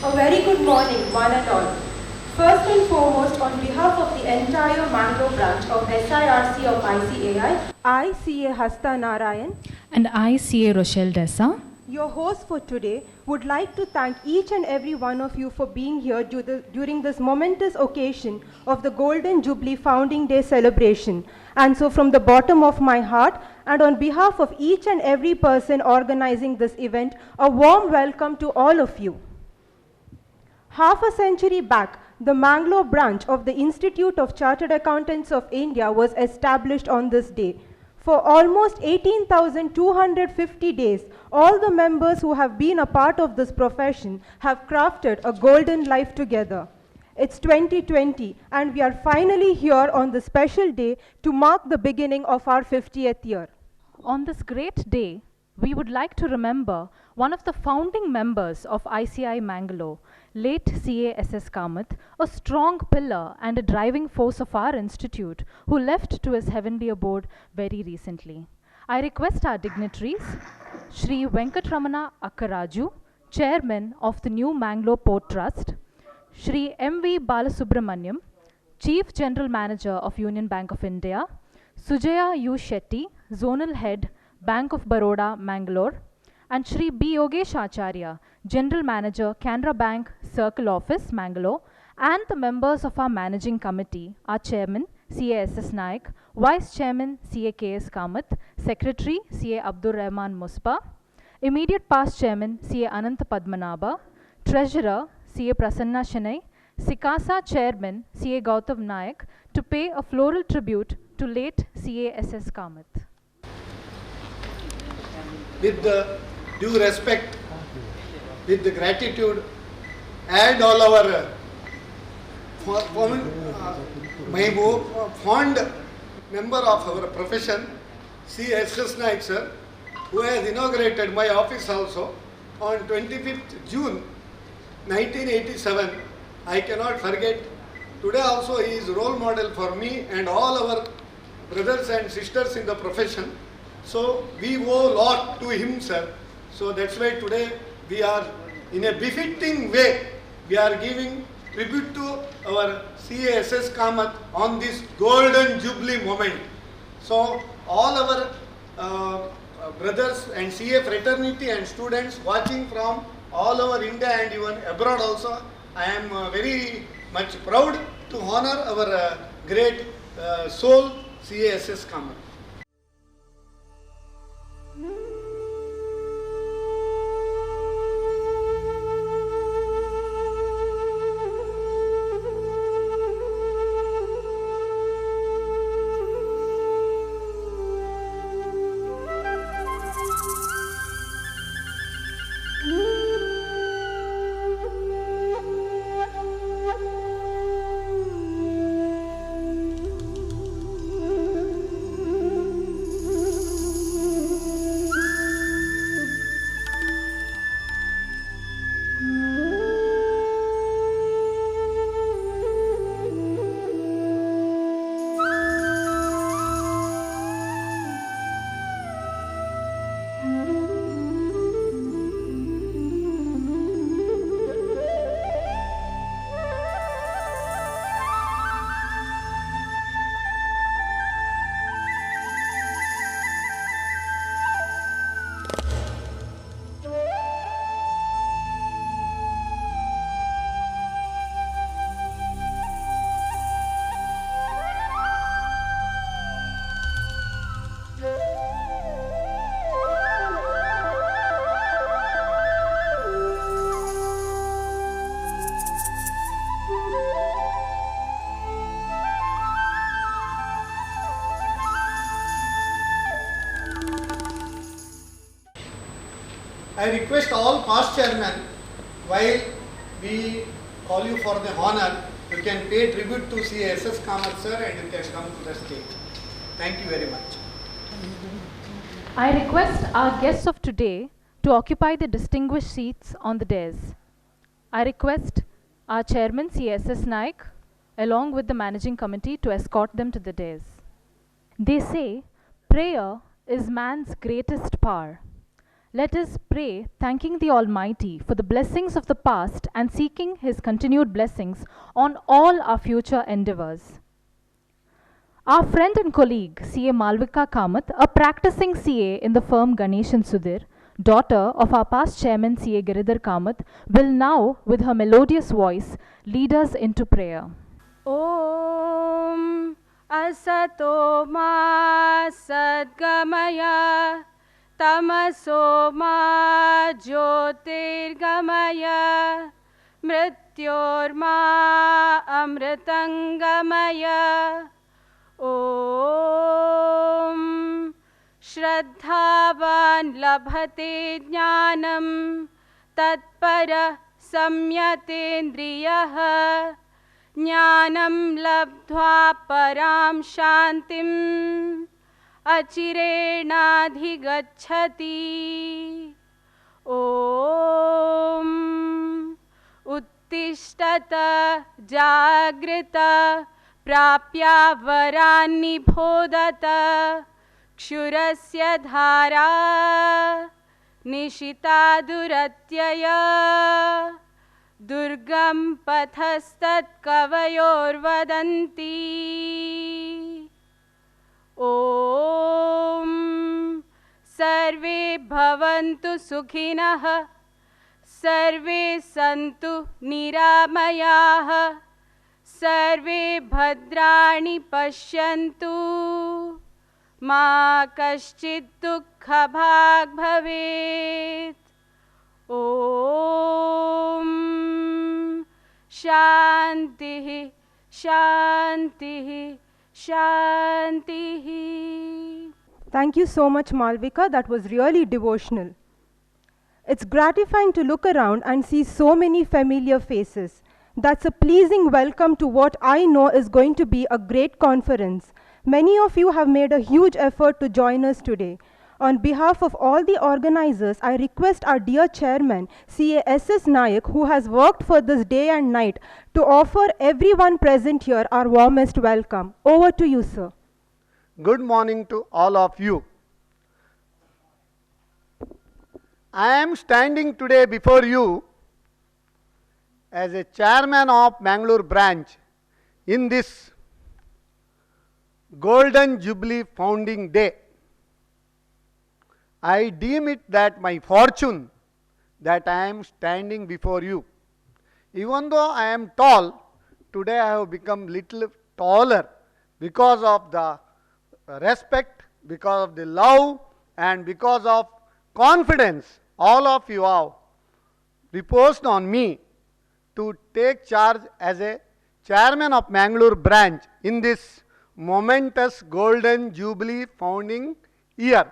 A very good morning, one and all. First and foremost, on behalf of the entire Mangalore branch of SIRC of ICAI, I, CA Hasta Narayan, And I, CA Rochelle Dessa, your host for today, would like to thank each and every one of you for being here during this momentous occasion of the Golden Jubilee Founding Day celebration. And so from the bottom of my heart, and on behalf of each and every person organizing this event, a warm welcome to all of you. Half a century back, the Mangalore branch of the Institute of Chartered Accountants of India was established on this day. For almost 18,250 days, all the members who have been a part of this profession have crafted a golden life together. It's 2020, and we are finally here on this special day to mark the beginning of our 50th year. on this great day, we would like to remember one of the founding members of ICI Mangalore, late CA SS Kamath, a strong pillar and a driving force of our institute, who left to his heavenly abode very recently. I request our dignitaries, Shri Venkatramana Akkaraju, Chairman of the new Mangalore Port Trust, Shri M.V. Balasubramaniam, Chief General Manager of Union Bank of India, Sujaya U. Shetty, Zonal Head, Bank of Baroda, Mangalore, and Shri B. Yogesh Acharya, General Manager, Canara Bank, Circle Office, Mangalore, and the members of our Managing Committee, our Chairman, CA S.S. Naik, Vice Chairman, CA K.S. Kamath, Secretary, CA Abdur Rahman Muspa, Immediate Past Chairman, CA Ananta Padmanabha, Treasurer, CA Prasanna Shanai, SICASA Chairman, CA Gautam Nayak, to pay a floral tribute to late CA S.S. Kamath. With the due respect, with the gratitude, and all our fond member of our profession, C. S.S. Naik sir, who has inaugurated my office also on 25th June 1987. I cannot forget. Today also he is role model for me and all our brothers and sisters in the profession. So we owe a lot to him, sir. So that's why today we are in a befitting way, we are giving tribute to our CASS Kamath on this golden jubilee moment. So all our brothers and CA fraternity and students watching from all over India and even abroad also, I am very much proud to honor our great soul CASS Kamath. I request all past chairmen, while we call you for the honor, you can pay tribute to CASS Kamath sir and you can come to the stage. Thank you very much. I request our guests of today to occupy the distinguished seats on the dais. I request our chairman, CSS Naik, along with the managing committee, to escort them to the dais. They say prayer is man's greatest power. Let us pray, thanking the Almighty for the blessings of the past and seeking His continued blessings on all our future endeavors. Our friend and colleague, CA Malvika Kamath, a practicing CA in the firm Ganesh and Sudhir, daughter of our past chairman CA Giridhar Kamath, will now, with her melodious voice, lead us into prayer. Om Asato Ma Sadgamaya Tamaso Ma Jyotirgamaya Mrityorma Amritangamaya Om Shraddhavan Labhate Jnanam Tatpara Samyatendriyaha Jnanam Labdhva Param Shantim Achirenadhigacchati Om Uttishtata Jagrita Prapya Varani Bodhata Kshurasya Dhara Nishita Duratyaya Durgam Pathastat Kavayor Vadanti Om Sarve Bhavantu Sukhinah Sarve Santu Niramayaha Sarve Bhadrani Pashyantu Ma Kaschid Dukha Bhag Bhavet Om Shanti Shanti Shanti. Thank you so much, Malvika. That was really devotional. It's gratifying to look around and see so many familiar faces. That's a pleasing welcome to what I know is going to be a great conference. Many of you have made a huge effort to join us today. On behalf of all the organizers, I request our dear chairman, CASS Nayak, who has worked for this day and night, to offer everyone present here our warmest welcome. Over to you, sir. Good morning to all of you. I am standing today before you as a chairman of Mangalore branch in this Golden Jubilee Founding Day. I deem it that my fortune that I am standing before you. Even though I am tall, today I have become little taller because of the respect, because of the love, and because of confidence all of you have reposed on me to take charge as a chairman of Mangalore branch in this momentous Golden Jubilee founding year.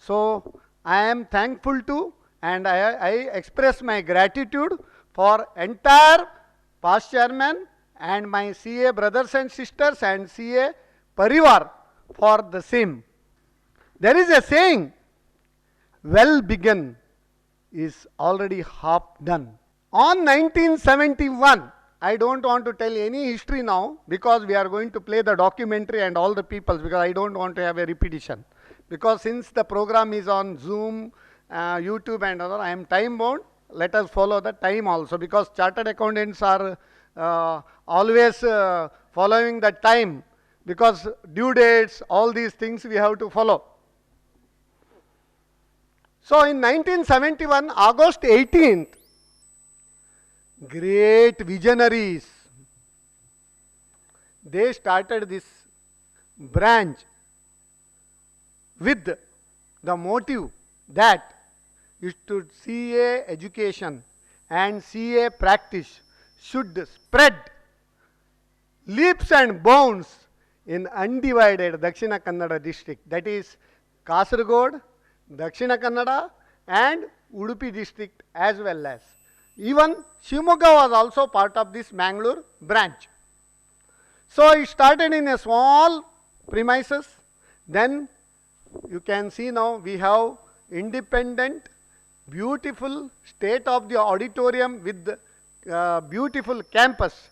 So I am thankful to, and I express my gratitude for entire past chairman and my CA brothers and sisters and CA Parivar for the same. There is a saying, well begun is already half done. On 1971, I don't want to tell any history now because we are going to play the documentary and all the peoples, because I don't want to have a repetition. Because since the program is on Zoom, YouTube and other, I am time bound. Let us follow the time also, because chartered accountants are always following the time, because due dates, all these things we have to follow. So in 1971, August 18th, great visionaries, they started this branch with the motive that is to CA education and CA practice should spread leaps and bounds in undivided Dakshina Kannada district, that is Kasaragod, Dakshina Kannada and Udupi district as well as. Even Shimoga was also part of this Mangalore branch. So it started in a small premises, then you can see now we have independent, beautiful state of the auditorium with beautiful campus.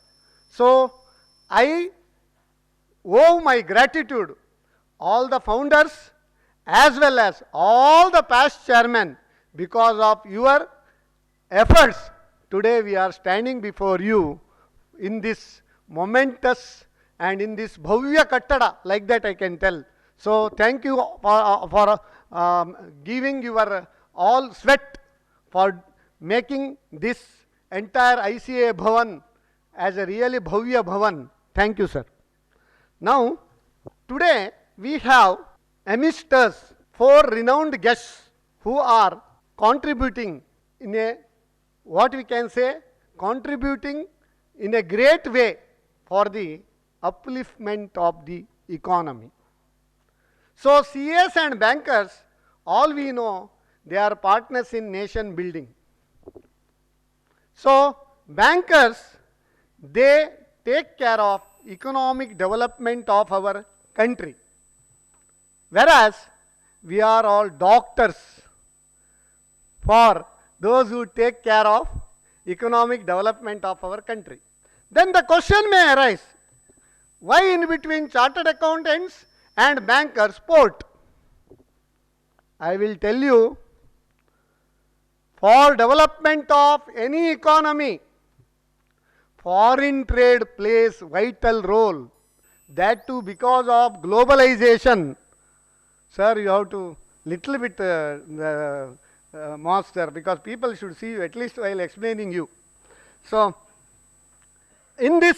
So I owe my gratitude all the founders as well as all the past chairmen Because of your efforts, today we are standing before you in this momentous and in this Bhavya Kattada, like that I can tell. So thank you for giving your all sweat for making this entire ICA Bhavan as a really Bhavya Bhavan. Thank you, sir. Now, today we have amidst us 4 renowned guests who are contributing in a, what we can say, contributing in a great way for the upliftment of the economy. So CAs and bankers, all we know, they are partners in nation building. So bankers, they take care of economic development of our country, whereas we are all doctors for those who take care of economic development of our country. Then the question may arise, why in between chartered accountants and bankers port? I will tell you, for development of any economy, foreign trade plays vital role. That too because of globalization. Sir, you have to little bit master, because people should see you at least while explaining you. So, in this,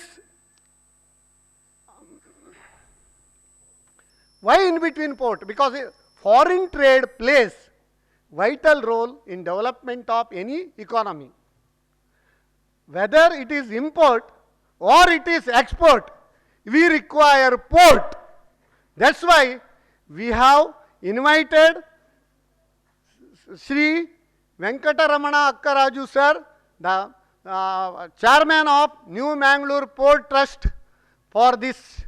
why in between port? Because foreign trade plays vital role in development of any economy. Whether it is import or it is export, we require port. That's why we have invited Sri Venkataramana Akkaraju sir, the chairman of New Mangalore Port Trust, for this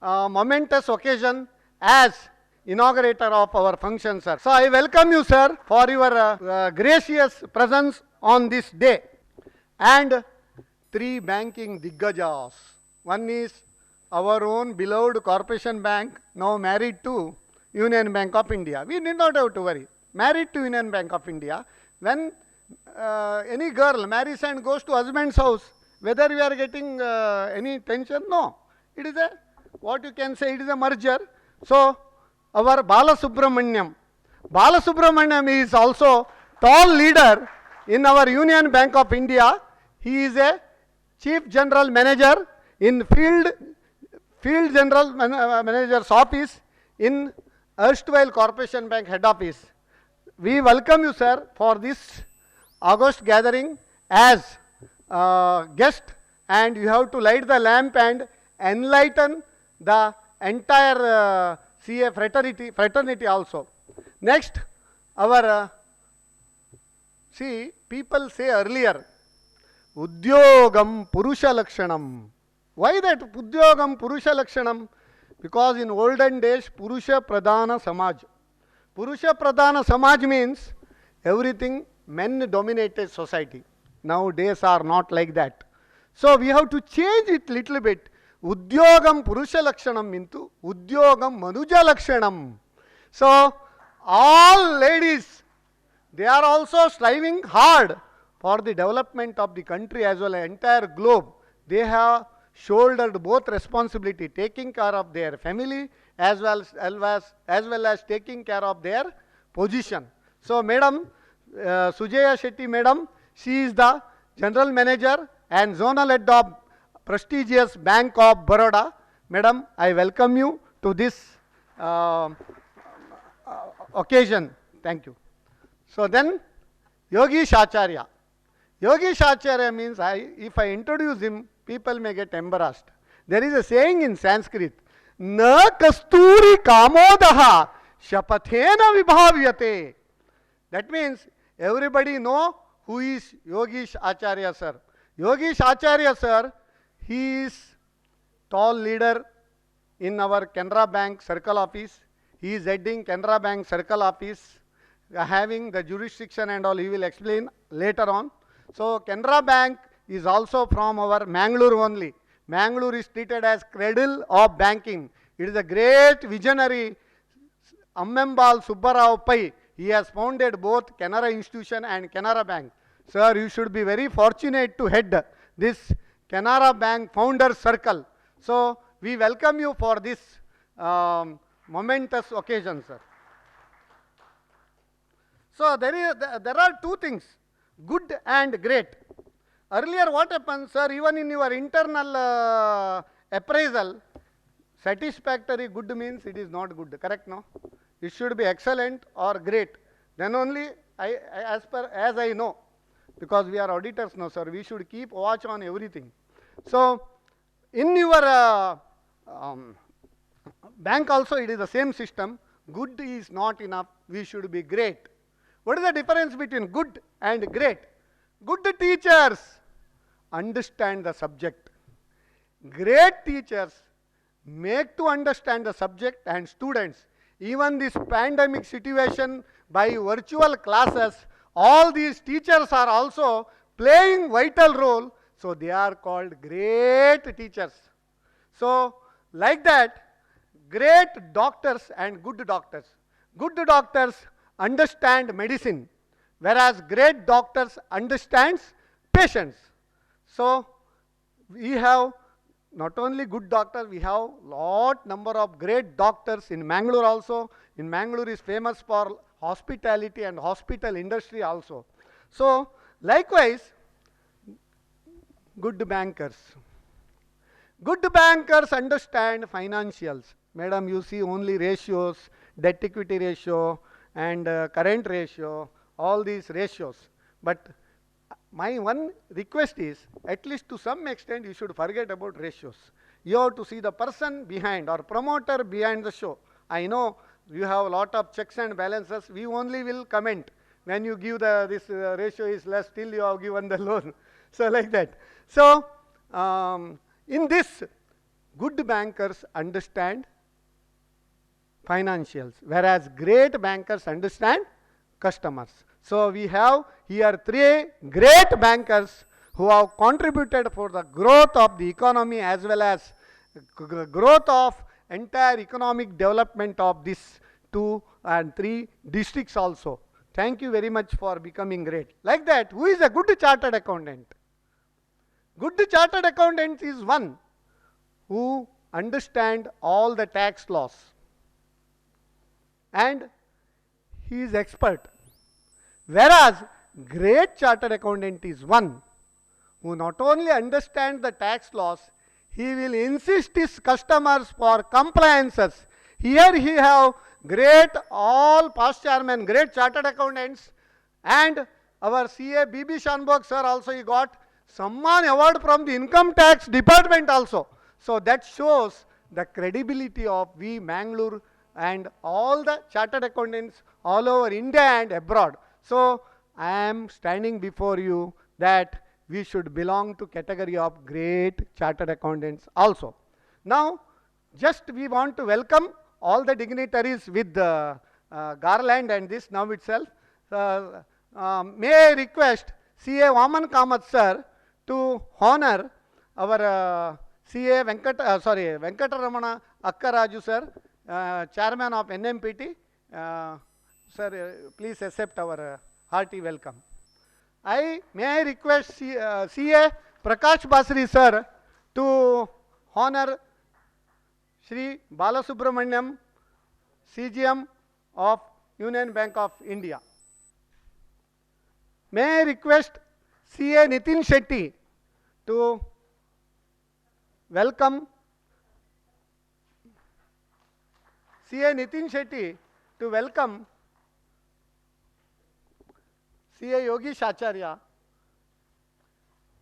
momentous occasion as inaugurator of our function, sir. So I welcome you, sir, for your gracious presence on this day. And 3 banking diggajas. One is our own beloved Corporation Bank, now married to Union Bank of India. We need not have to worry. Married to Union Bank of India. When any girl marries and goes to husband's house, whether we are getting any tension? No. It is a, what you can say, it is a merger. So, our Balasubramaniam. Balasubramaniam is also tall leader in our Union Bank of India. He is a Chief General Manager in Field General Manager's office in erstwhile Corporation Bank head office. We welcome you, sir, for this August gathering as guest, and you have to light the lamp and enlighten the entire CA fraternity also. Next, our see, people say earlier, Udyogam Purusha Lakshanam. Why that Udyogam Purusha Lakshanam? Because in olden days, Purusha Pradhana Samaj. Purusha Pradhana Samaj means everything men dominated society. Nowadays are not like that. So we have to change it little bit. Udyogam Purusha Lakshanam into Udyogam Manuja Lakshanam. So all ladies, they are also striving hard for the development of the country as well as entire globe. They have shouldered both responsibility, taking care of their family as well as taking care of their position. So Madam Sujaya Shetty Madam, she is the General Manager and Zonal Head of prestigious Bank of Baroda. Madam, I welcome you to this occasion. Thank you. So then, Yogesh Acharya. Yogesh Acharya means, if I introduce him, people may get embarrassed. There is a saying in Sanskrit, Na kasturi kamodaha shapathena vibhavyate. That means everybody know who is Yogesh Acharya sir. Yogesh Acharya sir, he is tall leader in our Canara Bank Circle Office. He is heading Canara Bank Circle Office, having the jurisdiction and all. He will explain later on. So Canara Bank is also from our Mangalore only. Mangalore is treated as cradle of banking. It is a great visionary, Ammembal Subbarao Pai. he has founded both Canara Institution and Canara Bank. Sir, you should be very fortunate to head this Canara Bank Founders Circle. So, we welcome you for this momentous occasion, sir. So, there are two things, good and great. Earlier what happened, sir, even in your internal appraisal, satisfactory good means it is not good, correct, no? It should be excellent or great. Then only, as I know, because we are auditors now, sir, we should keep watch on everything. So, in your bank also it is the same system. Good is not enough, we should be great. What is the difference between good and great? Good teachers understand the subject. Great teachers make to understand the subject and students. Even this pandemic situation, by virtual classes, all these teachers are also playing vital role. So, they are called great teachers. So, like that, great doctors and good doctors. Good doctors understand medicine, whereas great doctors understands patients. So, we have not only good doctors, we have lot number of great doctors in Mangalore also. In Mangalore is famous for hospitality and hospital industry also. So, likewise, good bankers. Good bankers understand financials. Madam, you see only ratios, debt equity ratio and current ratio, all these ratios. But my one request is, at least to some extent, you should forget about ratios. You have to see the person behind or promoter behind the show. I know you have a lot of checks and balances. We only will comment when you give this ratio is less, till you have given the loan. So, like that. So, in this, good bankers understand financials, whereas great bankers understand customers. So, we have here three great bankers who have contributed for the growth of the economy as well as growth of entire economic development of these 2 and 3 districts also. Thank you very much for becoming great. Like that, who is a good chartered accountant? Good chartered accountant is one who understand all the tax laws and he is expert. Whereas great chartered accountant is one who not only understands the tax laws, he will insist his customers for compliances. Here he have great all past chairmen, great chartered accountants, and our CA BB Shanbhog sir also he got Samman award from the income tax department also. So that shows the credibility of we Mangalore and all the chartered accountants all over India and abroad. So I am standing before you that we should belong to category of great chartered accountants also. Now, just we want to welcome all the dignitaries with the garland and this now itself. May I request CA Vaman Kamath sir to honor our CA Venkataramana Akkaraju sir, chairman of NMPT. Sir, please accept our hearty welcome. May I request CA Prakash Basri sir to honor Shri Balasubramaniam, CGM of Union Bank of India. May I request CA Nitin Shetty to welcome CA Nitin Shetty to welcome CA Yogesh Acharya.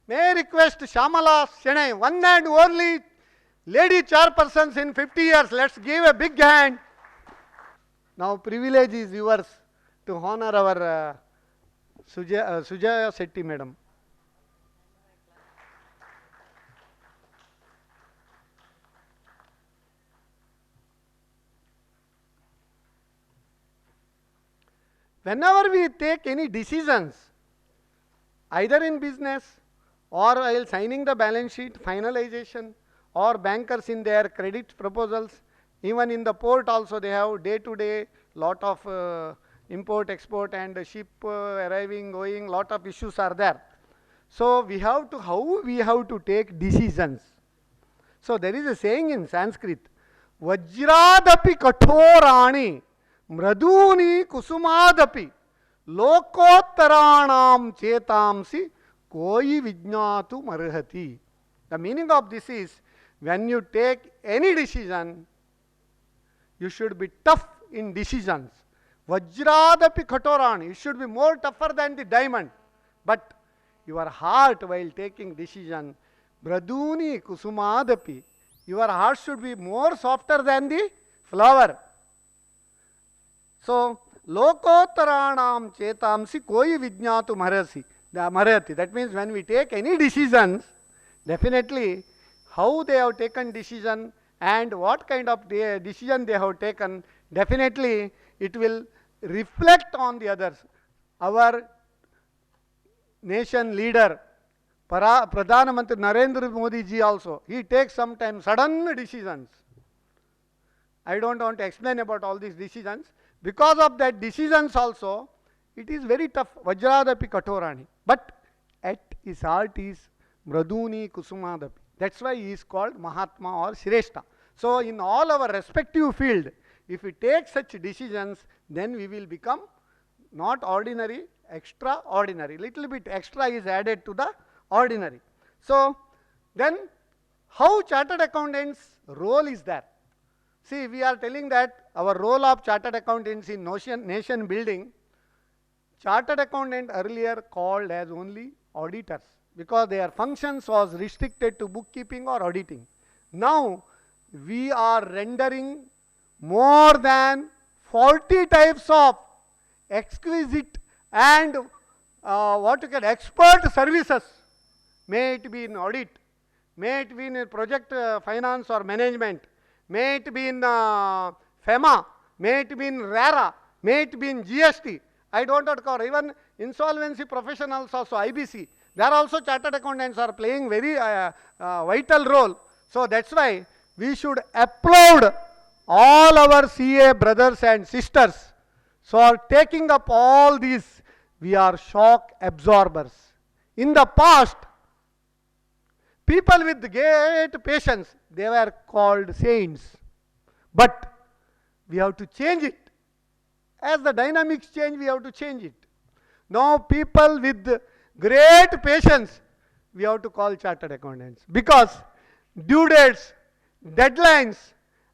May I request Shamala Shenai, one and only lady chairpersons in 50 years. Let's give a big hand. Now privilege is yours to honor our Sujaya Shetty madam. Whenever we take any decisions, either in business or while signing the balance sheet, finalization, or bankers in their credit proposals, even in the port also they have day to day lot of import, export, and ship arriving, going, lot of issues are there. So we have to, how we have to take decisions. So there is a saying in Sanskrit, Vajradapi kathorani mraduni kusumadapi lokottaranam chetamsi koi vijnatu marhati. The meaning of this is, when you take any decision, you should be tough in decisions. Vajradapi kathorani, you should be more tougher than the diamond. But your heart while taking decision, Braduni kusumadapi, your heart should be more softer than the flower. So, lokottaranam chetamsi koi vijnatu marhati. That means when we take any decisions, definitely how they have taken decision and what kind of decision they have taken, definitely it will reflect on the others. Our nation leader, Pradhan Mantri Narendra Modi ji also, he takes sometimes sudden decisions. I don't want to explain about all these decisions. Because of that decisions also, it is very tough. Vajradapi kathorani. But at his heart is Mraduni Kusumadapi. That's why he is called Mahatma or Shrestha. So in all our respective field, if we take such decisions, then we will become not ordinary, extraordinary. Little bit extra is added to the ordinary. So then how chartered accountants' role is there? See, we are telling that our role of chartered accountants in nation building, chartered accountant earlier called as only auditors, because their functions was restricted to bookkeeping or auditing. Now we are rendering more than 40 types of exquisite and expert services. May it be in audit, may it be in project finance or management, may it be in FEMA, may it be in RARA, may it be in GST. I don't want to cover. Even insolvency professionals also, IBC, there also chartered accountants are playing very vital role. So that's why we should applaud all our CA brothers and sisters. So taking up all these, we are shock absorbers. In the past, people with great patience, they were called saints. But we have to change it. As the dynamics change, we have to change it. Now people with great patience, we have to call chartered accountants. Because due dates, deadlines,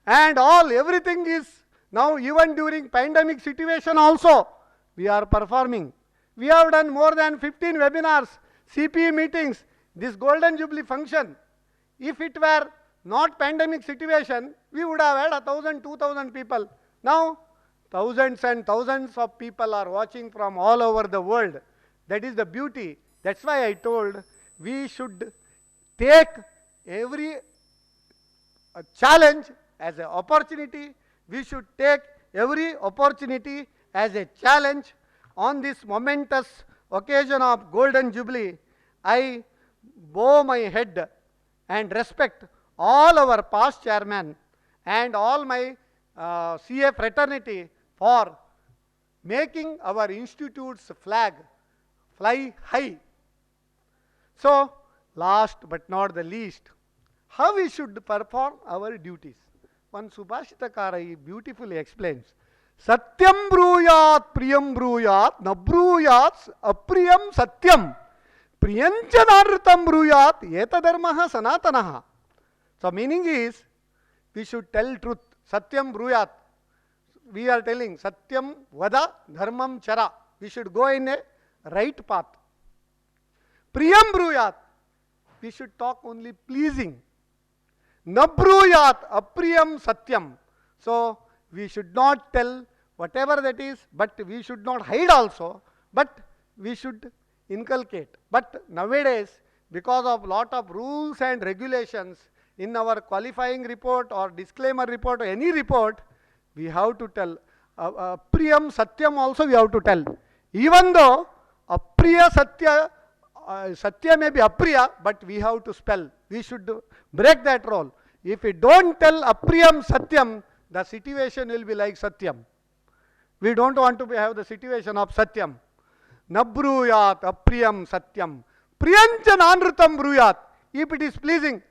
and all, everything is now, even during pandemic situation also, we are performing. We have done more than 15 webinars, CPE meetings, this Golden Jubilee function. If it were not pandemic situation, we would have had 1,000, 2,000 people. Now, thousands and thousands of people are watching from all over the world. That is the beauty. That's why I told we should take every challenge as an opportunity. We should take every opportunity as a challenge. On this momentous occasion of Golden Jubilee, I bow my head and respect all our past chairmen and all my CA fraternity for making our institute's flag fly high. So, last but not the least, how we should perform our duties. One Subhashitakara beautifully explains, Satyam bruyat priyam bruyat na bruyat apriyam satyam priyanjanartam bruyat yeta dharmaha sanatanaha. So meaning is, we should tell truth. Satyam bruyat. We are telling Satyam vada dharmam chara. We should go in a right path. Priyam bruyat. We should talk only pleasing. Nabruyat apriyam satyam. So we should not tell whatever that is, but we should not hide also, but we should inculcate. But nowadays, because of lot of rules and regulations in our qualifying report or disclaimer report or any report, we have to tell. Apriyam satyam also we have to tell. Even though apriya satya, satya may be apriya, but we have to spell. We should break that role. If we don't tell apriyam satyam, the situation will be like satyam. We don't want to have the situation of Satyam. Nabruyat apriyam Satyam. Priyancha nanrutam bruyat. If it is pleasing,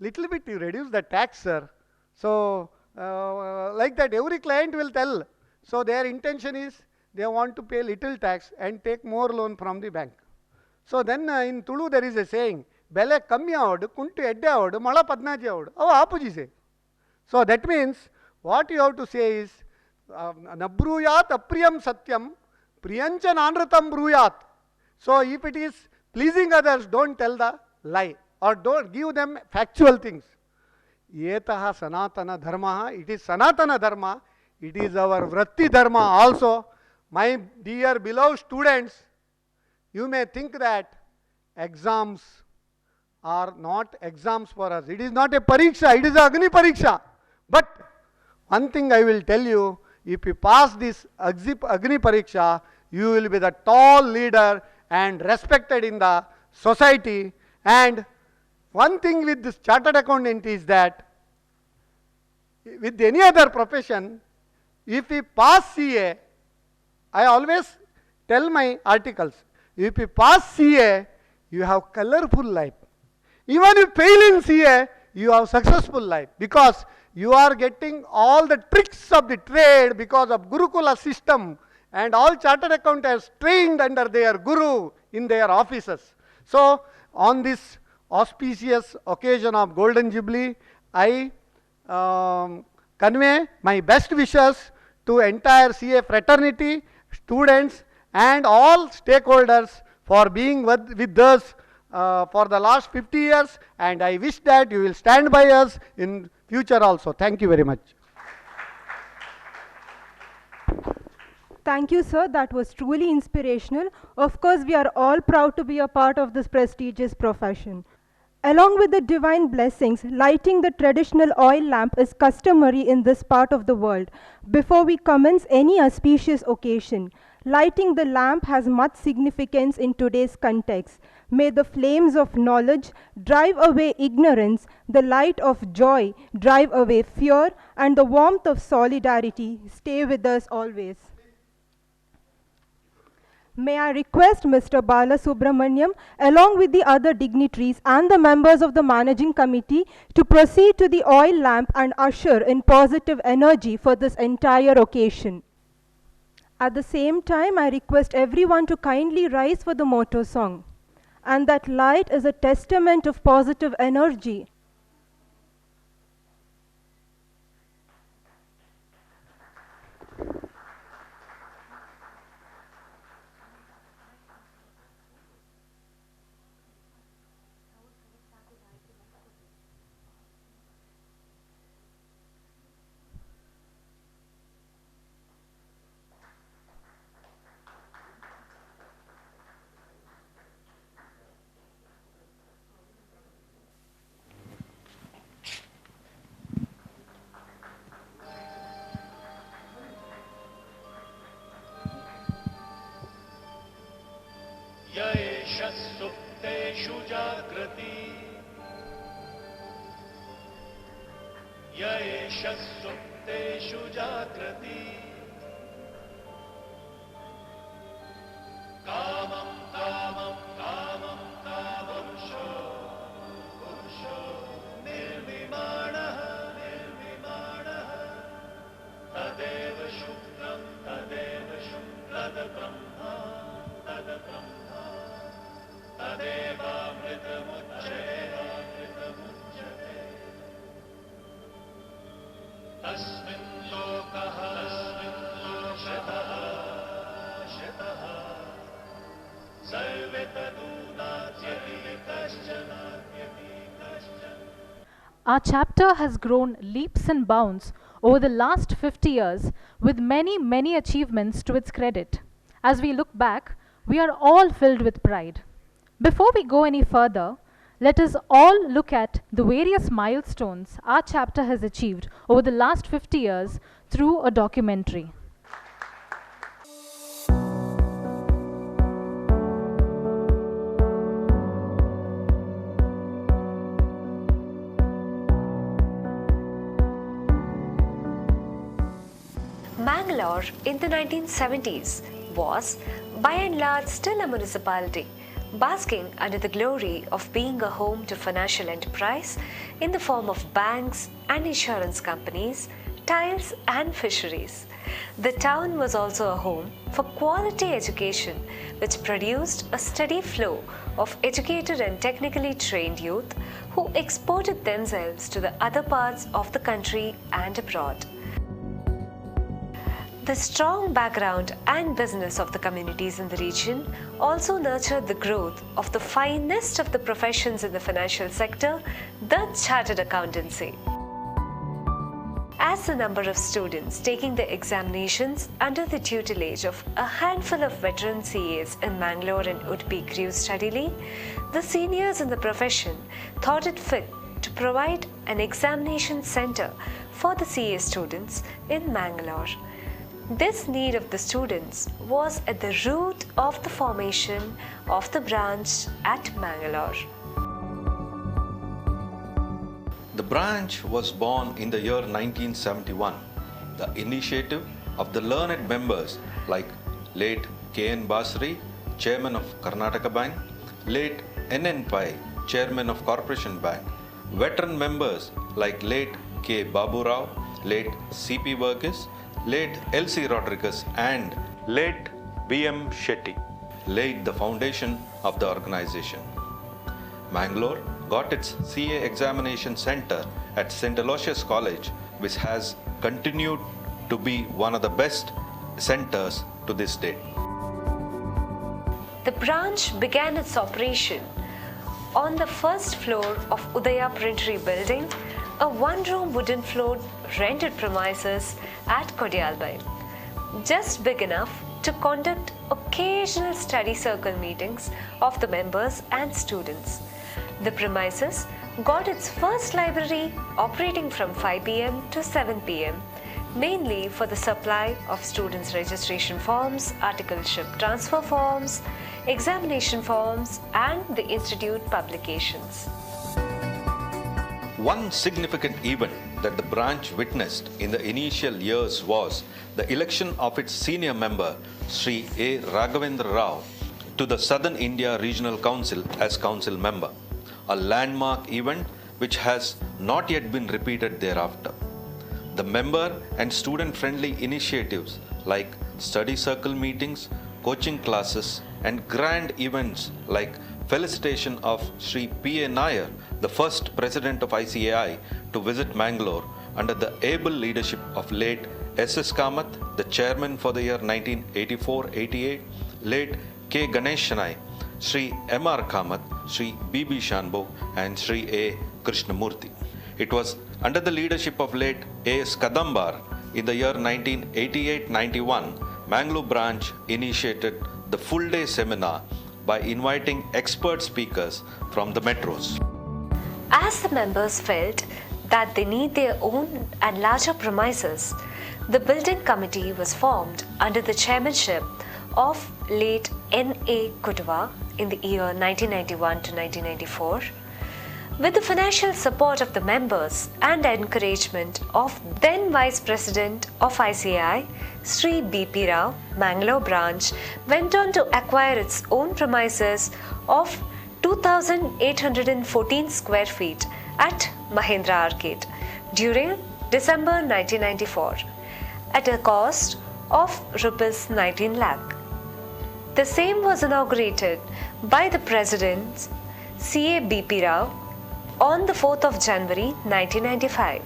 little bit you reduce the tax, sir. So, like that, every client will tell. So, their intention is they want to pay little tax and take more loan from the bank. So, then in Tulu there is a saying, Bele kammi avodu, kuntu edde avodu, mala padnaji avodu. Oh, apuji say. So, that means what you have to say is, Nabruyat apriyam Satyam, priyancha nanratam bruyat. So, if it is pleasing others, don't tell the lie or don't give them factual things. Yetaha sanatana dharma, it is sanatana dharma, it is our vratti dharma also. My dear beloved students, you may think that exams are not exams for us. It is not a pariksha, it is a Agni pariksha. But one thing I will tell you, if you pass this Agni pariksha, you will be the tall leader and respected in the society. And one thing with this chartered accountant is that with any other profession, if we pass CA, I always tell my articles, if you pass CA, you have colorful life. Even if you fail in CA, you have successful life, because you are getting all the tricks of the trade because of Gurukula system, and all chartered accountants trained under their guru in their offices. So, on this auspicious occasion of Golden Jubilee, I convey my best wishes to entire CA fraternity, students and all stakeholders for being with us for the last 50 years, and I wish that you will stand by us in future also. Thank you very much. Thank you, sir. That was truly inspirational. Of course, we are all proud to be a part of this prestigious profession. Along with the divine blessings, lighting the traditional oil lamp is customary in this part of the world. Before we commence any auspicious occasion, lighting the lamp has much significance in today's context. May the flames of knowledge drive away ignorance, the light of joy drive away fear, and the warmth of solidarity stay with us always. May I request Mr. Bala Subramaniam, along with the other dignitaries and the members of the managing committee, to proceed to the oil lamp and usher in positive energy for this entire occasion. At the same time, I request everyone to kindly rise for the motto song. And that light is a testament of positive energy. सुप्तेषु जागृति येष सुप्तेषु जागृति कामं कामं कामं कामंशो पुरुषो निर्विमाणः निर्विमाणः तदेव शुक्लं तद्ब्रह्मा तद्ब्रह्मा तदेवामृतमुच्यते तस्मिन् लोकः शतः सर्वे तदुनात्यति कश्चन. Our chapter has grown leaps and bounds over the last 50 years with many achievements to its credit. As we look back, we are all filled with pride. Before we go any further, let us all look at the various milestones our chapter has achieved over the last 50 years through a documentary. Mangalore Mangalore in the 1970s was, by and large, still a municipality, basking under the glory of being a home to financial enterprise in the form of banks and insurance companies, tiles and fisheries. The town was also a home for quality education, which produced a steady flow of educated and technically trained youth who exported themselves to the other parts of the country and abroad. The strong background and business of the communities in the region also nurtured the growth of the finest of the professions in the financial sector, the chartered accountancy. As the number of students taking the examinations under the tutelage of a handful of veteran CAs in Mangalore and Udupi grew steadily, the seniors in the profession thought it fit to provide an examination center for the CA students in Mangalore. This need of the students was at the root of the formation of the branch at Mangalore. The branch was born in the year 1971, the initiative of the learned members like late K.N. Basri, Chairman of Karnataka Bank, late N.N. Pai, Chairman of Corporation Bank, veteran members like late K. Babu Rao, late C.P. Verghese, late L.C. Rodriguez and late B.M. Shetty laid the foundation of the organization. Mangalore got its CA examination center at St. Aloysius College, which has continued to be one of the best centers to this day. The branch began its operation on the first floor of Udaya Printery Building, a one-room wooden floored rented premises at Kodialbai, just big enough to conduct occasional study circle meetings of the members and students. The premises got its first library operating from 5 p.m. to 7 p.m., mainly for the supply of students' registration forms, articleship transfer forms, examination forms, and the institute publications. One significant event that the branch witnessed in the initial years was the election of its senior member, Sri A. Raghavendra Rao, to the Southern India Regional Council as council member, a landmark event which has not yet been repeated thereafter. The member and student-friendly initiatives like study circle meetings, coaching classes, and grand events like felicitation of Sri P.A. Nair, the first president of ICAI, to visit Mangalore under the able leadership of late S.S. Kamath, the chairman for the year 1984-88, late K. Ganeshanai, Sri M.R. Kamath, Sri B.B. Shanbhog, and Sri A. Krishnamurthy. It was under the leadership of late A.S. Kadambar in the year 1988-91, Mangalore branch initiated the full-day seminar by inviting expert speakers from the metros. As the members felt that they need their own and larger premises, the building committee was formed under the chairmanship of late N.A. Kudwa in the year 1991 to 1994. With the financial support of the members and encouragement of then Vice President of ICAI, Sri B.P. Rao, Mangalore branch went on to acquire its own premises of 2,814 square feet at Mahendra Arcade during December 1994 at a cost of Rs 19 lakh. The same was inaugurated by the President C.A. B.P. Rao on the 4th of January 1995.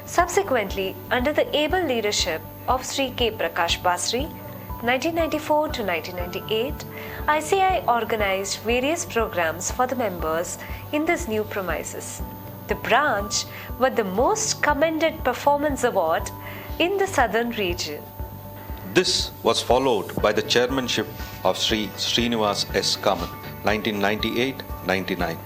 Subsequently, under the able leadership of Sri K. Prakash Basri, 1994 to 1998, ICAI organized various programs for the members in this new premises. The branch won the Most Commended Performance Award in the southern region. This was followed by the chairmanship of Sri Srinivas S. Kamath, 1998-99,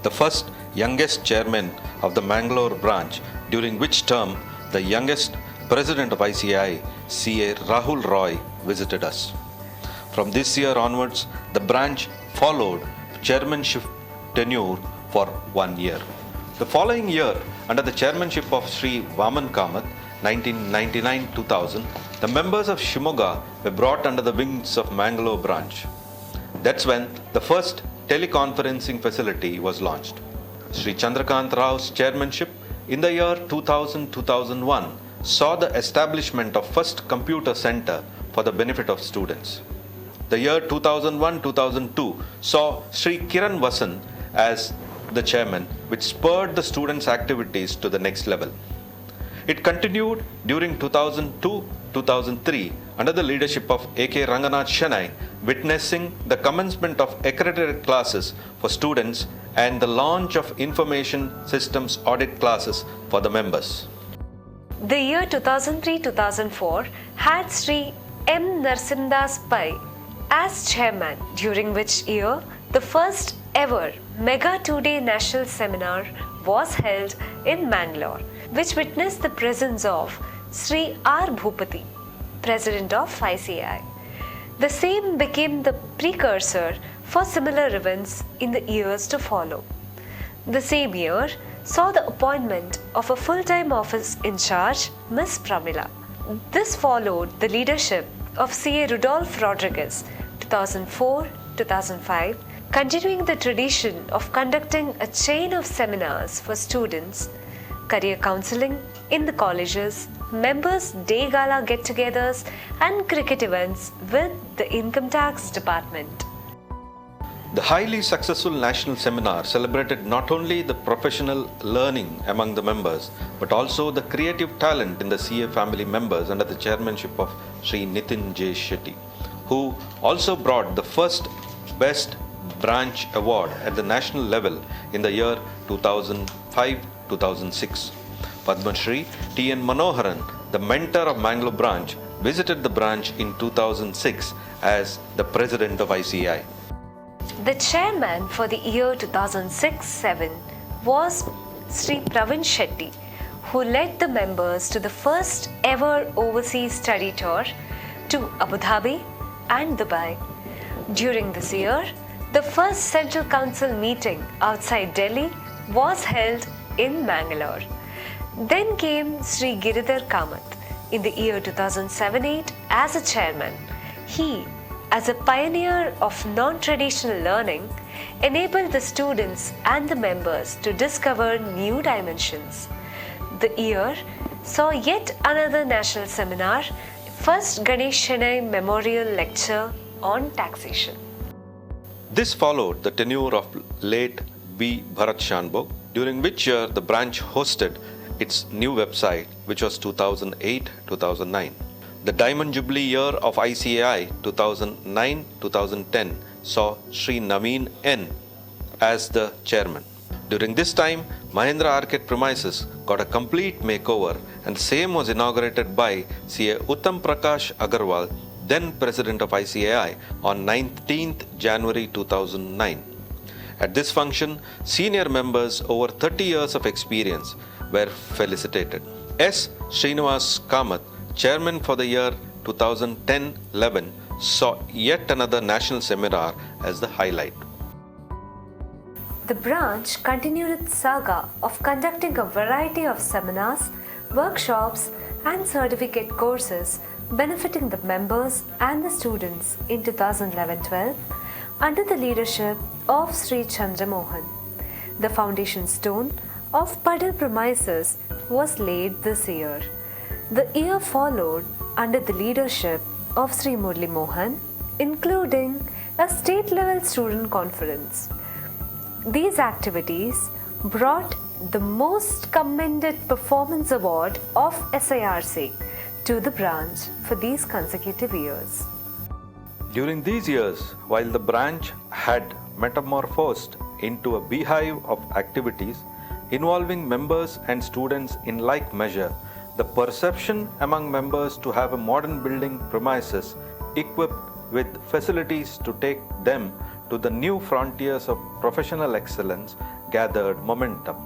the first youngest chairman of the Mangalore branch, during which term the youngest president of ICAI, C.A. Rahul Roy, visited us. From this year onwards, the branch followed chairmanship tenure for 1 year. The following year, under the chairmanship of Sri Vaman Kamath, 1999-2000, the members of Shimoga were brought under the wings of Mangalore branch. That's when the first teleconferencing facility was launched. Sri Chandrakant Rao's chairmanship in the year 2000-2001 saw the establishment of first computer center for the benefit of students. The year 2001-2002 saw Sri Kiran Vasan as the chairman, which spurred the students' activities to the next level. It continued during 2002-2003 under the leadership of A.K. Ranganath Shennai, witnessing the commencement of accredited classes for students and the launch of information systems audit classes for the members. The year 2003-2004 had Sri M. Narsimdas Pai as chairman, during which year the first ever Mega 2-Day National Seminar was held in Mangalore, which witnessed the presence of Sri R. Bhupati, President of ICAI. The same became the precursor for similar events in the years to follow. The same year saw the appointment of a full-time office in charge, Ms. Pramila. This followed the leadership of C.A. Rudolph Rodriguez, 2004-2005, continuing the tradition of conducting a chain of seminars for students, career counseling in the colleges, members' day gala get-togethers and cricket events with the Income Tax Department. The highly successful national seminar celebrated not only the professional learning among the members, but also the creative talent in the CA family members under the chairmanship of Sri Nitin J. Shetty, who also brought the first Best Branch Award at the national level in the year 2005-2006. Padma Shri T.N. Manoharan, the mentor of Mangalore branch, visited the branch in 2006 as the president of ICAI. The chairman for the year 2006-07 was Sri Pravin Shetty, who led the members to the first ever overseas study tour to Abu Dhabi and Dubai. During this year, the first Central Council meeting outside Delhi was held in Mangalore. Then came Sri Giridhar Kamath in the year 2007-08 as a chairman. He, as a pioneer of non-traditional learning, enabled the students and the members to discover new dimensions. The year saw yet another national seminar, first Ganesh Shennai Memorial Lecture on Taxation. This followed the tenure of late B. Bharat Shanbhog, during which year the branch hosted its new website, which was 2008-2009. The Diamond Jubilee year of ICAI 2009-2010 saw Sri Naveen N. as the chairman. During this time, Mahindra Arcade premises got a complete makeover, and the same was inaugurated by C.A. Uttam Prakash Agarwal, then president of ICAI, on 19th January 2009. At this function, senior members over 30 years of experience were felicitated. S. Srinivas Kamath, chairman for the year 2010-11, saw yet another national seminar as the highlight. The branch continued its saga of conducting a variety of seminars, workshops, and certificate courses benefiting the members and the students in 2011-12 under the leadership of Sri Chandra Mohan. The foundation stone of Padal premises was laid this year. The year followed under the leadership of Sri Murli Mohan, including a state-level student conference. These activities brought the Most Commended Performance Award of SIRC to the branch for these consecutive years. During these years, while the branch had metamorphosed into a beehive of activities involving members and students in like measure, the perception among members to have a modern building premises equipped with facilities to take them to the new frontiers of professional excellence gathered momentum.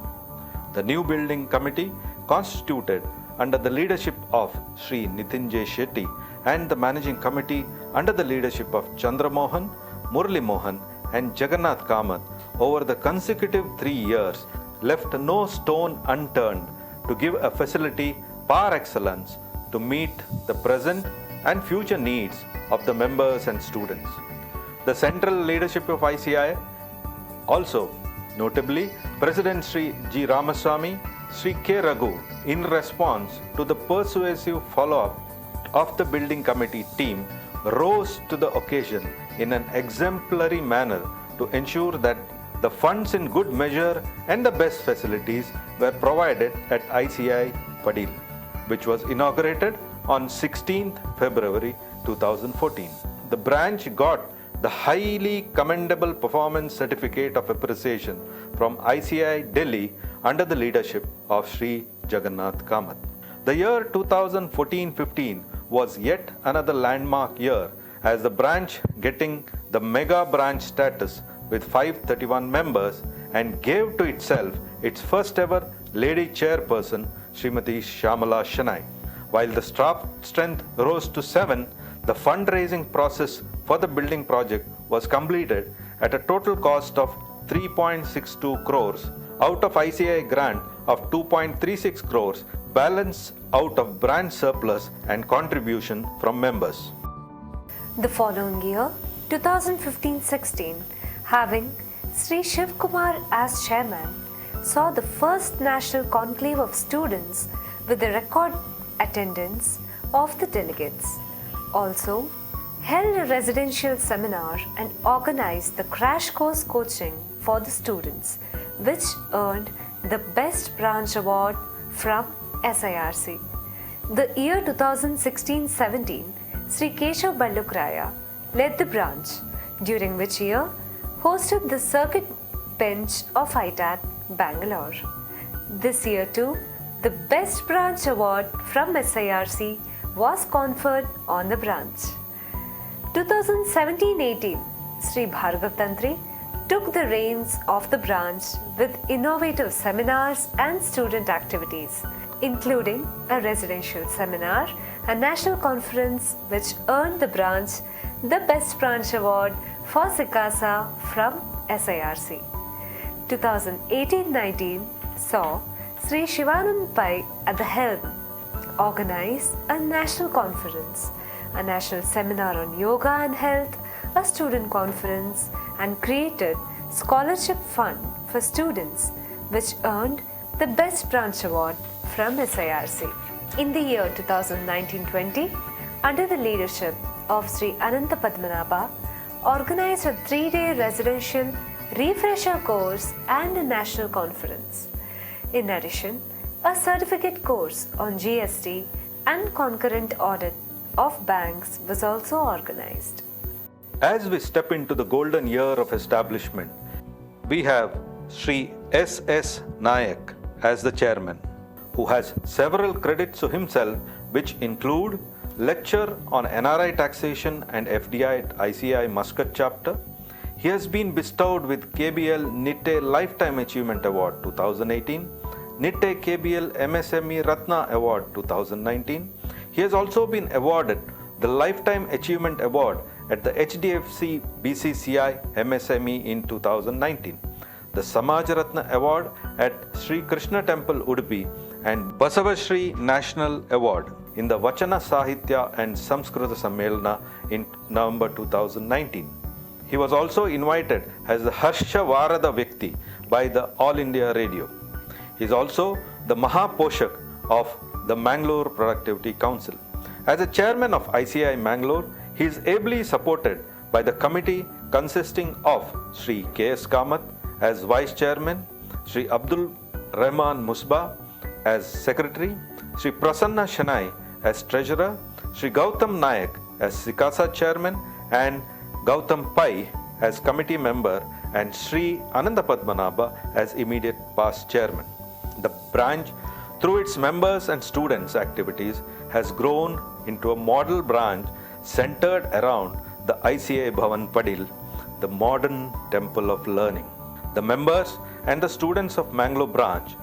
The new building committee, constituted under the leadership of Sri Nitin J. Shetty, and the managing committee under the leadership of Chandra Mohan, Murli Mohan, and Jagannath Kamath, over the consecutive 3 years, left no stone unturned to give a facility par excellence to meet the present and future needs of the members and students. The central leadership of ICI, also notably President Sri G. Ramaswamy, Sri K. Raghu, in response to the persuasive follow-up of the building committee team, rose to the occasion in an exemplary manner to ensure that the funds in good measure and the best facilities were provided at ICI Padil, which was inaugurated on 16th February 2014. The branch got the highly commendable performance certificate of appreciation from ICI Delhi under the leadership of Sri Jagannath Kamath. The year 2014-15 was yet another landmark year as the branch getting the mega branch status with 531 members and gave to itself its first ever lady chairperson, Srimati Shyamala Shenoy. While the staff strength rose to 7, the fundraising process for the building project was completed at a total cost of 3.62 crores out of ICI grant of 2.36 crores, balance out of branch surplus and contribution from members. The following year, 2015-16, having Sri Shiv Kumar as chairman, saw the first national conclave of students with a record attendance of the delegates. Also, held a residential seminar and organized the crash course coaching for the students, which earned the Best Branch Award from SIRC. The year 2016-17, Sri Keshav Ballukraya led the branch, during which year hosted the circuit bench of ITAT, Bangalore. This year too, the Best Branch Award from SIRC was conferred on the branch. 2017-18, Sri Bhargav Tantri took the reins of the branch with innovative seminars and student activities, including a residential seminar, a national conference which earned the branch the Best Branch Award for Sikasa from SIRC. 2018-19 saw Sri Shivanand Pai at the helm organize a national conference, a national seminar on yoga and health, a student conference, and created scholarship fund for students, which earned the Best Branch Award from SIRC. In the year 2019-20, under the leadership of Sri Ananta Padmanabha, organized a 3-day residential refresher course and a national conference. In addition, a certificate course on GST and concurrent audit of banks was also organized. As we step into the golden year of establishment, we have Sri S.S. Nayak as the chairman, who has several credits to himself, which include lecture on NRI taxation and FDI at ICI Muscat chapter. He has been bestowed with KBL Nitte Lifetime Achievement Award 2018, Nitte KBL MSME Ratna Award 2019. He has also been awarded the Lifetime Achievement Award at the HDFC BCCI MSME in 2019, the Samaj Ratna Award at Sri Krishna Temple Udupi, and Basavashri National Award in the Vachana Sahitya and Samskrita Sammelana in November 2019. He was also invited as the Harsha Varada Vyakti by the All India Radio. He is also the Mahaposhak of the Mangalore Productivity Council. As a chairman of ICI Mangalore, he is ably supported by the committee consisting of Sri K.S. Kamath as vice chairman, Sri Abdul Rahman Musba as secretary, Sri Prasanna Shenoy as treasurer, Sri Gautam Nayak as Sikasa chairman, and Gautam Pai as committee member, and Sri Ananda Padmanabha as immediate past chairman. The branch, through its members and students' activities, has grown into a model branch centered around the ICI Bhavan Padil, the modern temple of learning. The members and the students of Mangalore branch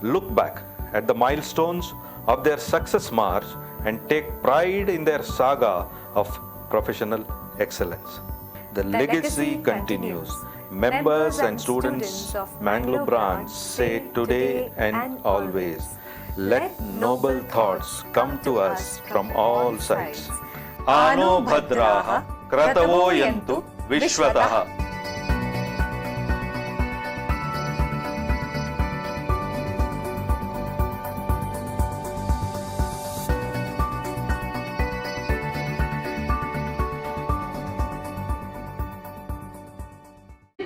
look back at the milestones of their success march and take pride in their saga of professional excellence. The legacy continues. Members and students of Mangalore branch say today and always, Let noble thoughts come to us from all sides. Ano Bhadraha Kratavo Yantu Vishwataha.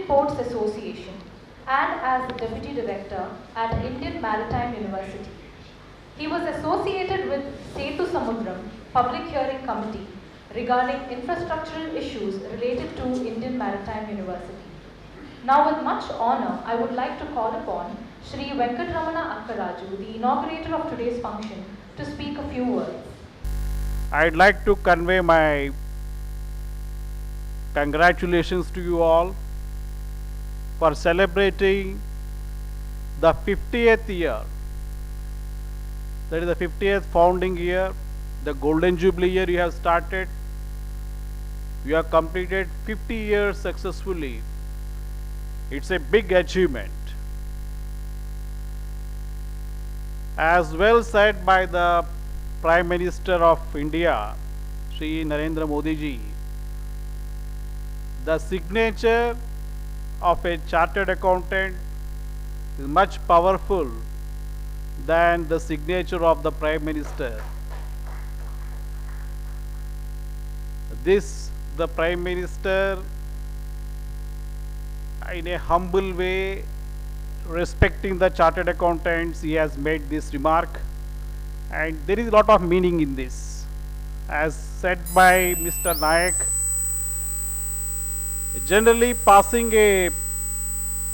Ports Association and as the Deputy Director at Indian Maritime University. He was associated with Setu Samudram Public Hearing Committee regarding infrastructural issues related to Indian Maritime University. Now with much honor, I would like to call upon Shri Venkatramana Akkaraju, the inaugurator of today's function, to speak a few words. I'd like to convey my congratulations to you all for celebrating the 50th year. That is the 50th founding year, the Golden Jubilee year you have started. You have completed 50 years successfully. It's a big achievement. As well said by the Prime Minister of India, Shri Narendra Modi ji, the signature of a chartered accountant is much powerful than the signature of the Prime Minister. This, the Prime Minister, in a humble way, respecting the chartered accountants, he has made this remark, and there is a lot of meaning in this. As said by Mr. Nayak, generally passing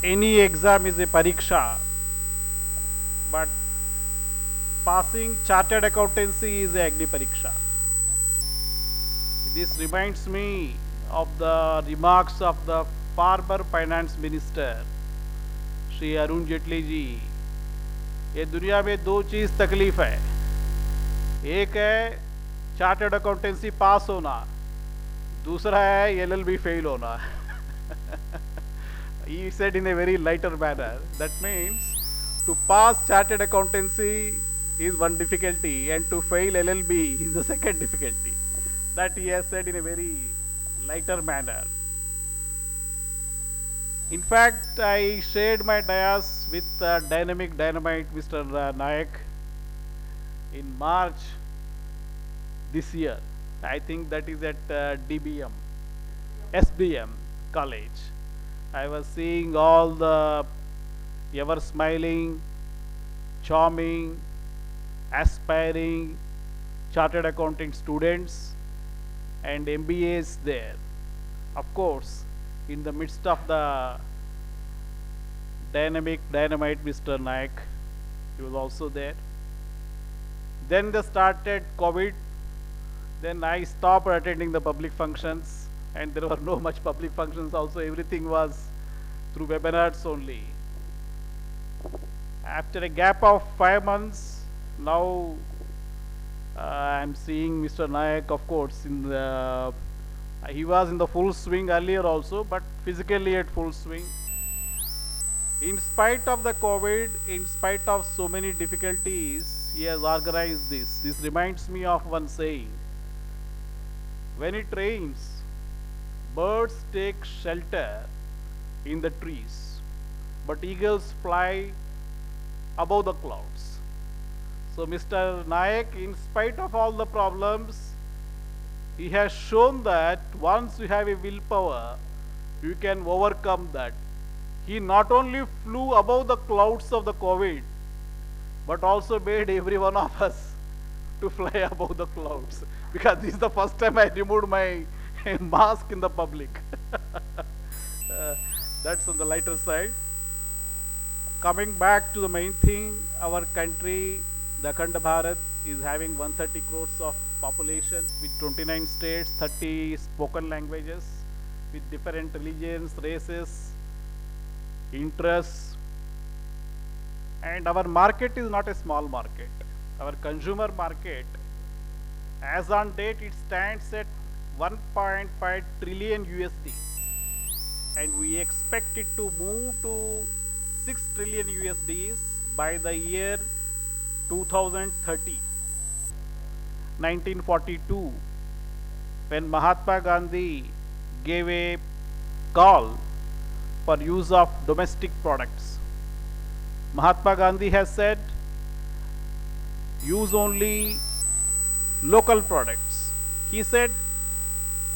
any exam is a pariksha, but passing chartered accountancy is a agni pariksha. This reminds me of the remarks of the former finance minister Shri Arun Jaitley ji. ये दुनिया में दो चीज तकलीफ है, एक है chartered accountancy पास होना, दूसरा है एलएलबी फेल होना. He said in a very lighter manner. That means to pass chartered accountancy is one difficulty and to fail LLB is the second difficulty. That he has said in a very lighter manner. In fact, I shared my dais with Dynamic Dynamite Mr. Nayak in March this year. I think that is at DBM, SBM college. I was seeing all the ever smiling, charming, aspiring chartered accounting students and MBAs there. Of course, in the midst of the Dynamic Dynamite Mr. Nayak, he was also there. Then they started COVID. Then I stopped attending the public functions, and there were no much public functions also. Everything was through webinars only. After a gap of 5 months, now I'm seeing Mr. Nayak, of course, in the he was in the full swing earlier also, but physically at full swing. In spite of the COVID, in spite of so many difficulties, he has organized this. This reminds me of one saying: when it rains, birds take shelter in the trees, but eagles fly above the clouds. So Mr. Nayak, in spite of all the problems, he has shown that once you have a willpower, you can overcome that. He not only flew above the clouds of the COVID, but also made every one of us to fly above the clouds. Because this is the first time I removed my mask in the public. That's on the lighter side. Coming back to the main thing, our country, the Akhanda Bharat, is having 130 crores of population with 29 states, 30 spoken languages, with different religions, races, interests. And our market is not a small market. Our consumer market, as on date, it stands at 1.5 trillion USD. And we expect it to move to 6 trillion USDs by the year 2030, 1942, when Mahatma Gandhi gave a call for use of domestic products. Mahatma Gandhi has said, use only local products. He said,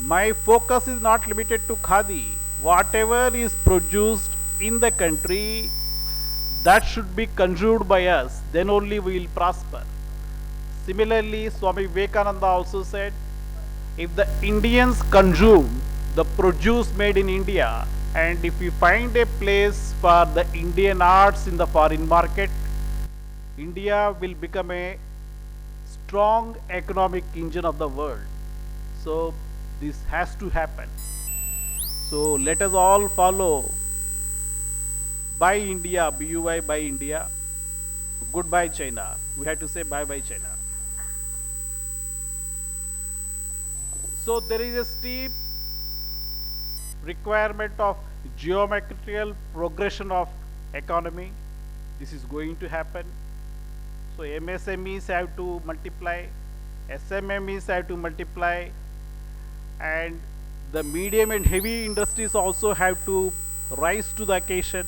my focus is not limited to khadi. Whatever is produced in the country, that should be consumed by us, then only we will prosper. Similarly, Swami Vivekananda also said, if the Indians consume the produce made in India, and if we find a place for the Indian arts in the foreign market, India will become a strong economic engine of the world. So this has to happen. So let us all follow Buy India, BUI, Buy India. Goodbye China. We have to say bye bye China. So there is a steep requirement of geometrical progression of economy. This is going to happen. So MSMEs have to multiply, SMMEs have to multiply, and the medium and heavy industries also have to rise to the occasion.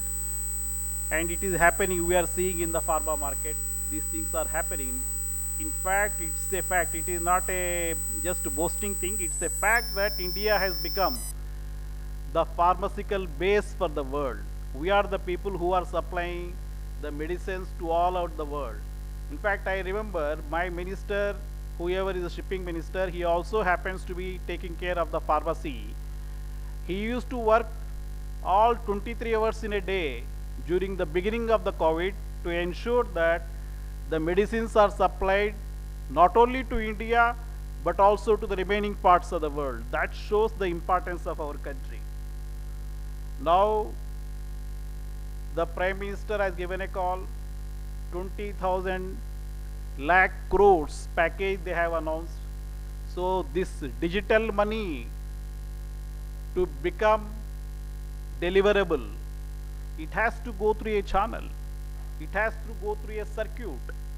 And it is happening. We are seeing in the pharma market, these things are happening. In fact, it's a fact. It is not a just boasting thing. It's a fact that India has become the pharmaceutical base for the world. We are the people who are supplying the medicines to all out the world. In fact, I remember my minister, whoever is the shipping minister, he also happens to be taking care of the pharmacy. He used to work all 23 hours in a day during the beginning of the COVID to ensure that the medicines are supplied not only to India but also to the remaining parts of the world. That shows the importance of our country. Now the Prime Minister has given a call, 20,000 lakh crores package they have announced. So this digital money to become deliverable, it has to go through a channel. It has to go through a circuit.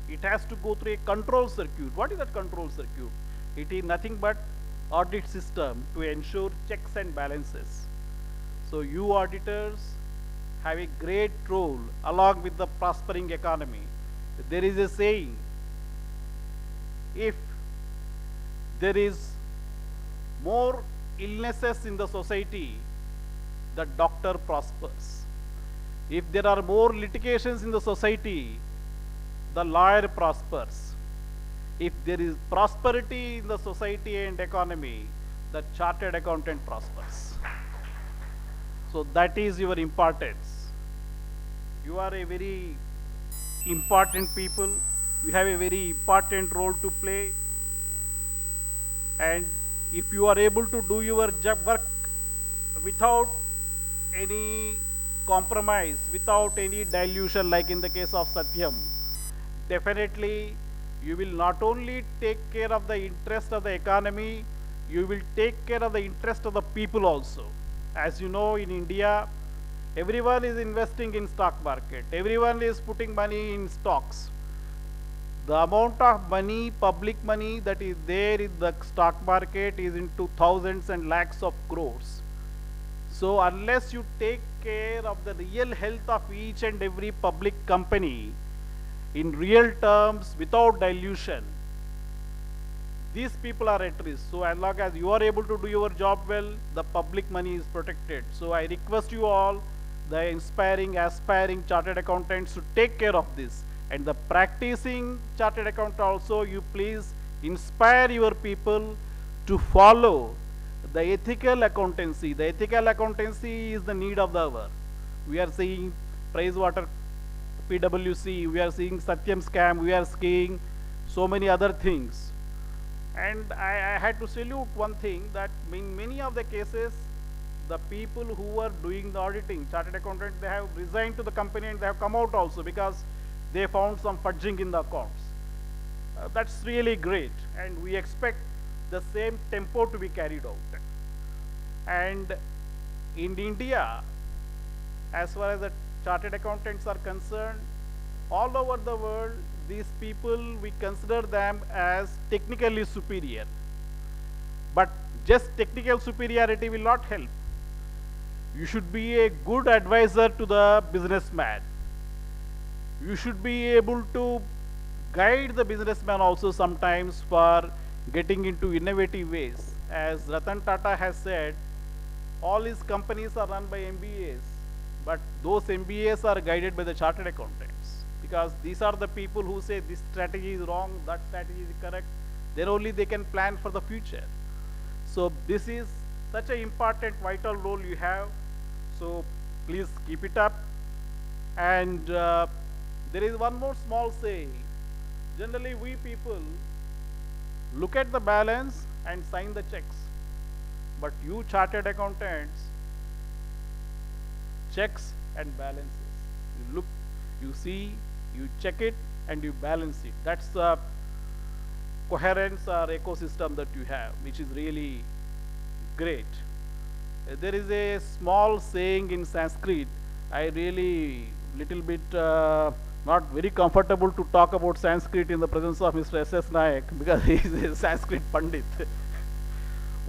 It has to go through a control circuit. What is that control circuit? It is nothing but audit system to ensure checks and balances. So you auditors have a great role along with the prospering economy. There is a saying, if there is more illnesses in the society, the doctor prospers. If there are more litigations in the society, the lawyer prospers. If there is prosperity in the society and economy, the chartered accountant prospers. So that is your importance. You are a very important people. You have a very important role to play. And if you are able to do your job work without any compromise, without any dilution, like in the case of Satyam, definitely you will not only take care of the interest of the economy, you will take care of the interest of the people also. As you know, in India, everyone is investing in stock market. Everyone is putting money in stocks. The amount of money, public money that is there in the stock market is into thousands and lakhs of crores. So unless you take care of the real health of each and every public company in real terms without dilution, these people are at risk. So as long as you are able to do your job well, the public money is protected. So I request you all, the inspiring, aspiring chartered accountants, to take care of this. And the practicing chartered accountant also, you please inspire your people to follow the ethical accountancy. The ethical accountancy is the need of the hour. We are seeing Pricewater, PwC, we are seeing Satyam scam, we are seeing so many other things. And I had to salute one thing, that in many of the cases, the people who were doing the auditing, chartered accountants, they have resigned to the company and they have come out also because they found some fudging in the accounts. That's really great, and we expect the same tempo to be carried out. And in India, as far as the chartered accountants are concerned, all over the world, these people, we consider them as technically superior. But just technical superiority will not help. You should be a good advisor to the businessman. You should be able to guide the businessman also sometimes for getting into innovative ways. As Ratan Tata has said, all his companies are run by MBAs, but those MBAs are guided by the chartered accountants, because these are the people who say this strategy is wrong, that strategy is correct. Then only they can plan for the future. So this is such an important, vital role you have. So please keep it up. And there is one more small saying. Generally, we people look at the balance and sign the checks. But you chartered accountants, checks and balances. You look, you see, you check it, and you balance it. That's the coherence or ecosystem that you have, which is really great. There is a small saying in Sanskrit. I really little bit not very comfortable to talk about Sanskrit in the presence of Mr. S.S. Nayak, because he is a Sanskrit Pandit.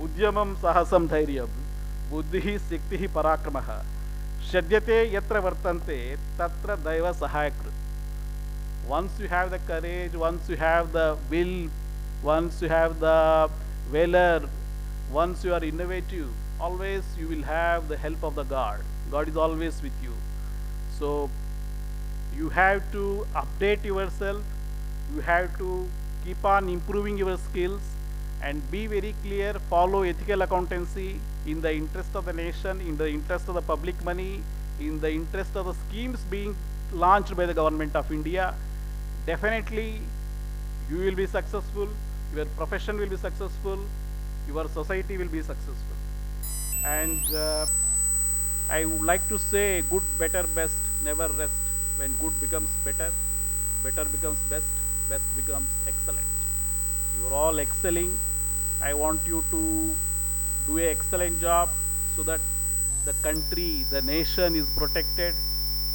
Udyamam sahasam dhairyam, buddhihi siktihi parakramaha, shadyate yatra vartante, tatra daiva sahayakrit. Once you have the courage, once you have the will, once you have the valor, once you are innovative, always you will have the help of the God. God is always with you. So you have to update yourself, you have to keep on improving your skills, and be very clear, follow ethical accountancy in the interest of the nation, in the interest of the public money, in the interest of the schemes being launched by the government of India. Definitely you will be successful, your profession will be successful, your society will be successful. And I would like to say, good, better, best, never rest. When good becomes better, better becomes best, best becomes excellent. You are all excelling. I want you to do an excellent job so that the country, the nation is protected,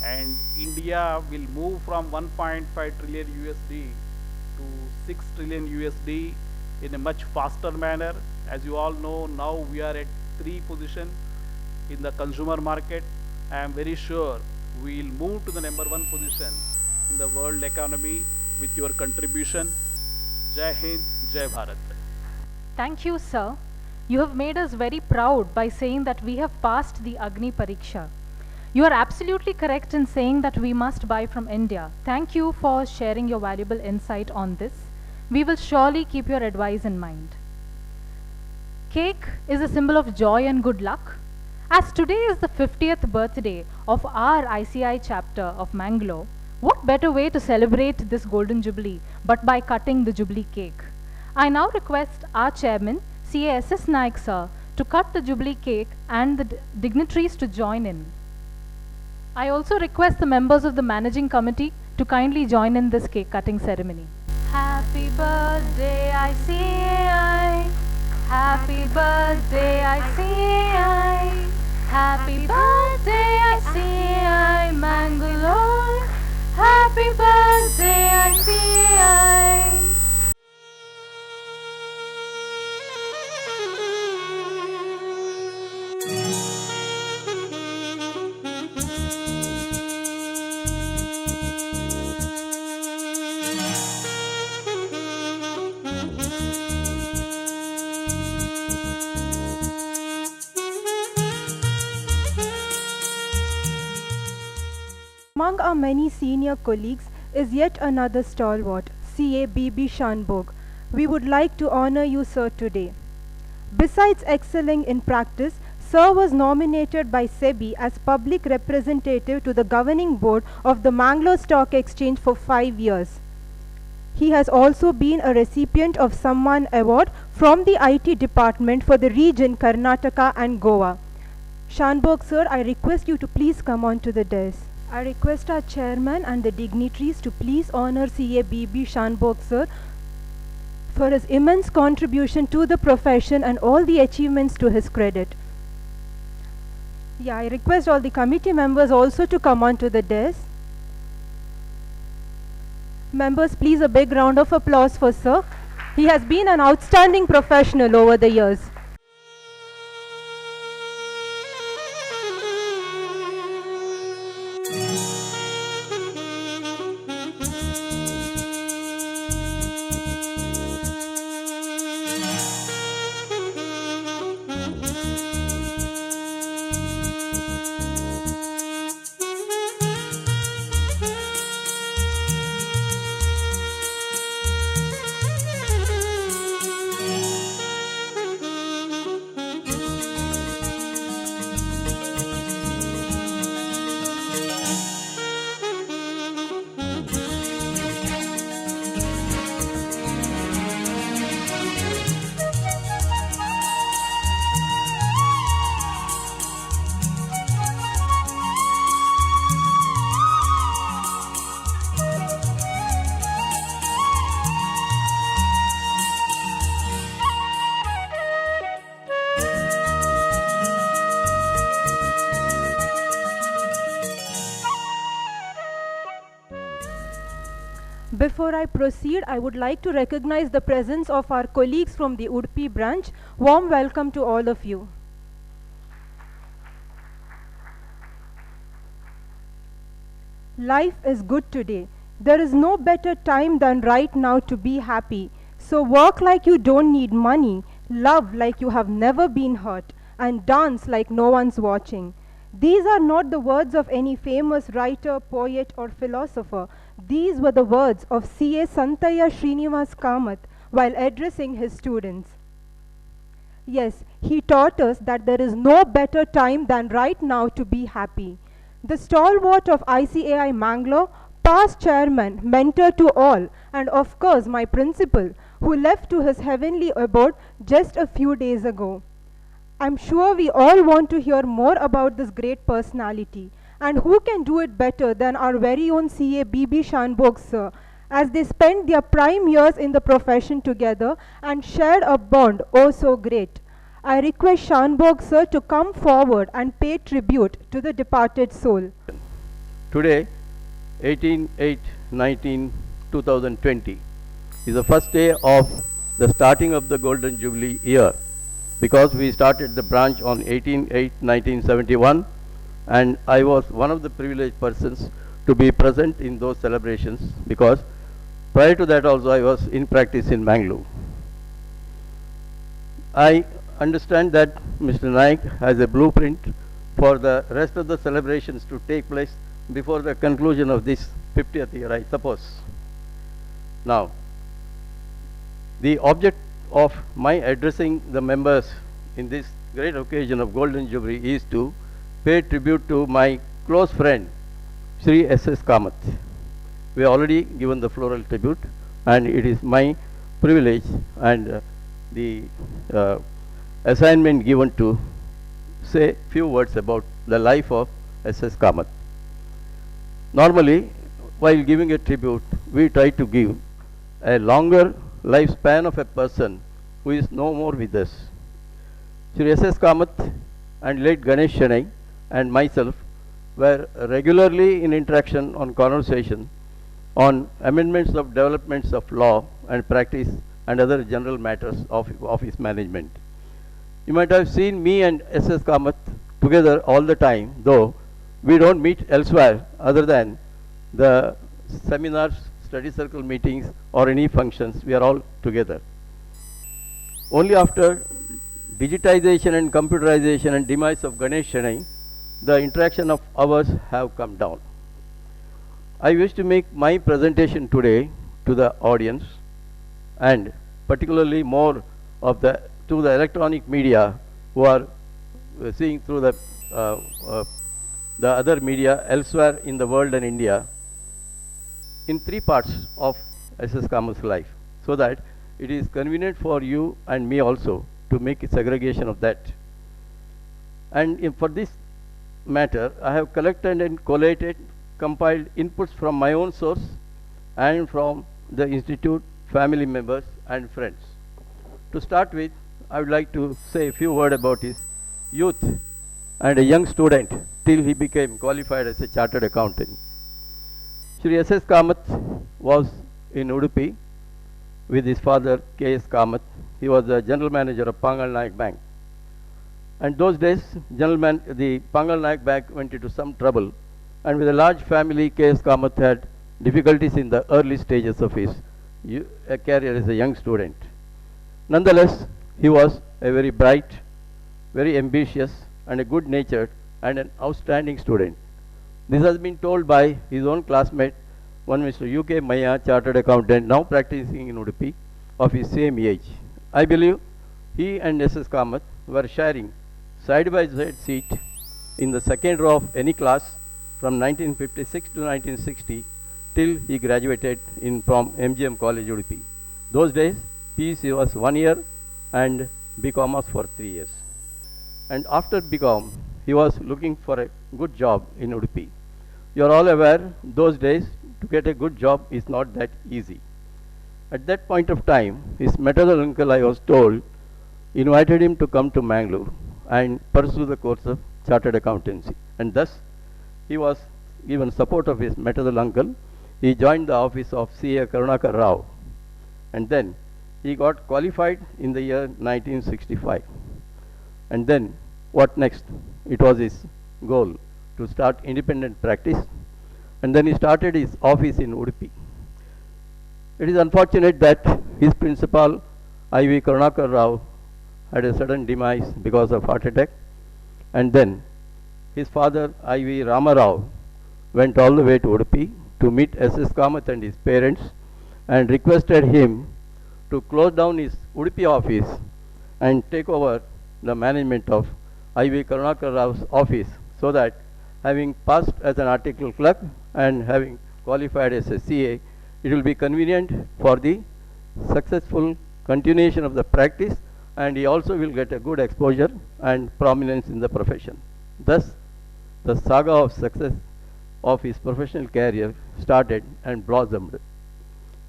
and India will move from 1.5 trillion USD to 6 trillion USD in a much faster manner. As you all know, now we are at 3 position in the consumer market. I am very sure we will move to the #1 position in the world economy with your contribution. Jai Hind, Jai Bharat. Thank you, sir. You have made us very proud by saying that we have passed the Agni Pariksha. You are absolutely correct in saying that we must buy from India. Thank you for sharing your valuable insight on this. We will surely keep your advice in mind. Cake is a symbol of joy and good luck. As today is the 50th birthday of our ICI chapter of Mangalore, what better way to celebrate this Golden Jubilee but by cutting the Jubilee cake? I now request our chairman, CA S.S. Nayak sir, to cut the Jubilee cake and the dignitaries to join in. I also request the members of the managing committee to kindly join in this cake cutting ceremony. Happy birthday, ICI. Happy birthday, ICI. Happy birthday, ICI Mangalore. Happy birthday, ICI. Among our many senior colleagues is yet another stalwart, CA B.B. Shanbhog. We would like to honor you, sir, today. Besides excelling in practice, sir was nominated by SEBI as public representative to the governing board of the Mangalore Stock Exchange for 5 years. He has also been a recipient of Samman Award from the IT department for the region Karnataka and Goa. Shanbhog, sir, I request you to please come on to the dais. I request our chairman and the dignitaries to please honor CA B.B. Shanbhog, sir, for his immense contribution to the profession and all the achievements to his credit. Yeah, I request all the committee members also to come on to the dais. Members, please a big round of applause for Sir. He has been an outstanding professional over the years. Before I proceed, I would like to recognize the presence of our colleagues from the Udupi branch. Warm welcome to all of you. Life is good today. There is no better time than right now to be happy. So work like you don't need money, love like you have never been hurt, and dance like no one's watching. These are not the words of any famous writer, poet, or philosopher. These were the words of C.A. Santaya Srinivas Kamath while addressing his students. Yes, he taught us that there is no better time than right now to be happy. The stalwart of ICAI Mangalore, past chairman, mentor to all, and of course my principal, who left to his heavenly abode just a few days ago. I'm sure we all want to hear more about this great personality. And who can do it better than our very own CA B.B. Shanbhog sir, as they spent their prime years in the profession together and shared a bond oh so great. I request Shanbhog sir to come forward and pay tribute to the departed soul. Today, 18/8/2020, is the first day of the starting of the Golden Jubilee year, because we started the branch on 18/8/1971, and I was one of the privileged persons to be present in those celebrations, because prior to that also I was in practice in Mangalore. I understand that Mr. Naik has a blueprint for the rest of the celebrations to take place before the conclusion of this 50th year, I suppose. Now, the object of my addressing the members in this great occasion of Golden Jubilee is to pay tribute to my close friend, Sri S.S. Kamath. We have already given the floral tribute, and it is my privilege and the assignment given to say few words about the life of S.S. Kamath. Normally, while giving a tribute, we try to give a longer lifespan of a person who is no more with us. Sri S.S. Kamath and late Ganesh Shanai and myself were regularly in interaction on conversation on amendments of developments of law and practice and other general matters of office management. You might have seen me and S.S. Kamath together all the time, though we don't meet elsewhere other than the seminars, study circle meetings, or any functions. We are all together. Only after digitization and computerization and demise of Ganesh Shanai, the interaction of ours have come down. I wish to make my presentation today to the audience, and particularly more of the to the electronic media who are seeing through the other media elsewhere in the world and India, in three parts of S.S. Kamath's life, so that it is convenient for you and me also to make a segregation of that. And for this matter, I have collected and collated, compiled inputs from my own source and from the institute, family members and friends. To start with, I would like to say a few words about his youth and a young student till he became qualified as a chartered accountant. Shri S.S. Kamath was in Udupi with his father K.S. Kamath. He was the general manager of Pangal Naik Bank. And those days, the Pangal Naik Bank went into some trouble, and with a large family, K.S. Kamath had difficulties in the early stages of his career as a young student. Nonetheless, he was a very bright, very ambitious, and a good-natured and an outstanding student. This has been told by his own classmate, one Mr. U.K. Maya, chartered accountant, now practicing in Udupi, of his same age. I believe he and S.S. Kamath were sharing side-by-side seat in the second row of any class from 1956 to 1960 till he graduated from MGM College, Udupi. Those days, PUC was 1 year and BCom was for 3 years. And after BCom, he was looking for a good job in Udupi. You are all aware, those days, to get a good job is not that easy. At that point of time, his maternal uncle, I was told, invited him to come to Mangalore and pursue the course of chartered accountancy. And thus, he was given support of his maternal uncle. He joined the office of C.A. Karunakar Rao. And then, he got qualified in the year 1965. And then, what next? It was his goal to start independent practice. And then he started his office in Udupi. It is unfortunate that his principal, I.V. Karunakar Rao, had a sudden demise because of heart attack. And then his father, I.V. Rama Rao, went all the way to Udupi to meet S.S. Kamath and his parents and requested him to close down his Udupi office and take over the management of I.V. Karunakar Rao's office, so that having passed as an article clerk and having qualified as a CA, it will be convenient for the successful continuation of the practice, and he also will get a good exposure and prominence in the profession. Thus, the saga of success of his professional career started and blossomed.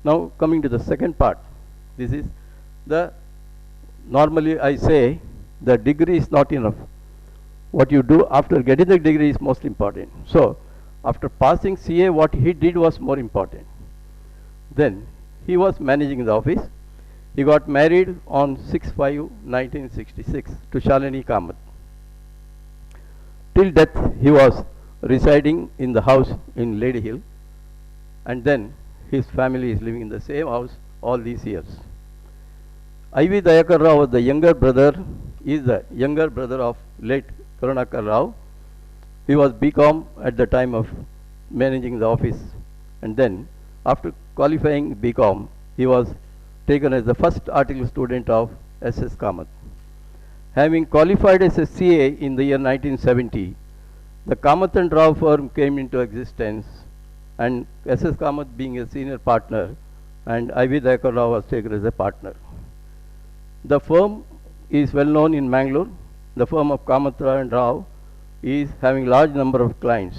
Now, coming to the second part, this is normally I say the degree is not enough. What you do after getting the degree is most important. So, after passing CA, what he did was more important. Then, he was managing the office. He got married on 6/5/1966 to Shalini Kamath. Till death, he was residing in the house in Lady Hill, and then his family is living in the same house all these years. I.V. Dayakar Rao was the younger brother, is the younger brother of late Karunakar Rao. He was BCom at the time of managing the office, and then after qualifying BCom, he was taken as the first article student of S.S. Kamath. Having qualified as a CA in the year 1970, the Kamath and Rao firm came into existence, and S.S. Kamath being a senior partner and I.V. Dayakar Rao was taken as a partner. The firm is well known in Mangalore. The firm of Kamath and Rao is having large number of clients.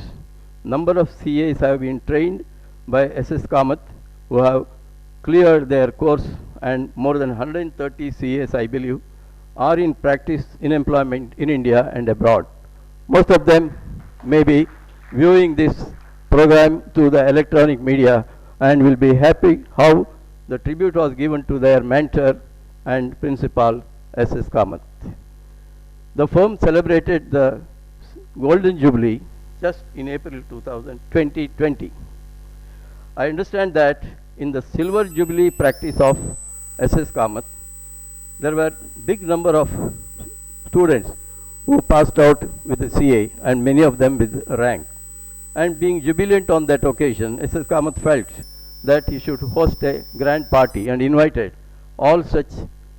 Number of CAs have been trained by S.S. Kamath, who have cleared their course, and more than 130 CAs, I believe, are in practice in employment in India and abroad. Most of them may be viewing this program through the electronic media and will be happy how the tribute was given to their mentor and principal, S.S. Kamath. The firm celebrated the Golden Jubilee just in April 2020. I understand that in the Silver Jubilee practice of S.S. Kamath, there were big number of students who passed out with the CA, and many of them with rank. And being jubilant on that occasion, S.S. Kamath felt that he should host a grand party and invited all such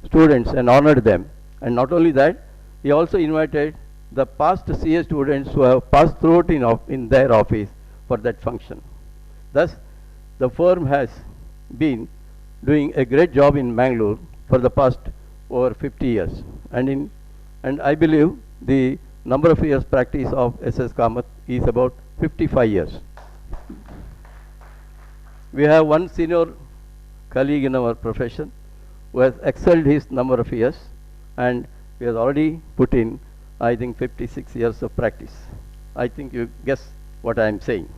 students and honored them. And not only that, he also invited the past CA students who have passed through it in their office for that function. Thus, the firm has been doing a great job in Mangalore for the past over 50 years. And I believe the number of years practice of S.S. Kamath is about 55 years. We have one senior colleague in our profession who has excelled his number of years, and he has already put in, I think, 56 years of practice. I think you guess what I am saying.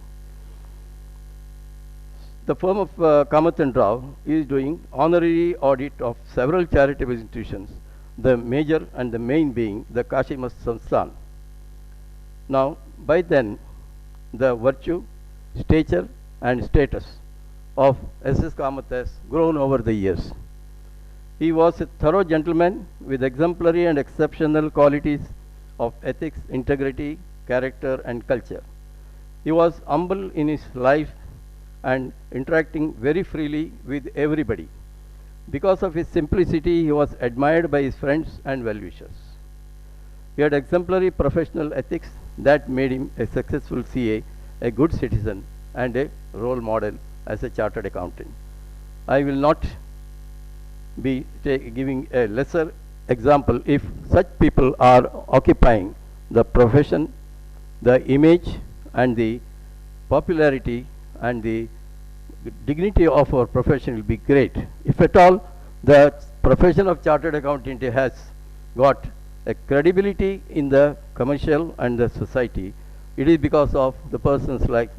The firm of Kamath and Rao is doing honorary audit of several charitable institutions, the major and the main being the Kashi Mat Sansthan. Now, by then, the virtue, stature and status of S.S. Kamath has grown over the years. He was a thorough gentleman with exemplary and exceptional qualities of ethics, integrity, character and culture. He was humble in his life and interacting very freely with everybody. Because of his simplicity, he was admired by his friends and well-wishers. He had exemplary professional ethics that made him a successful CA, a good citizen, and a role model as a chartered accountant. I will not be giving a lesser example if such people are occupying the profession, the image and the popularity and the dignity of our profession will be great. If at all the profession of chartered accountant has got a credibility in the commercial and the society, it is because of the persons like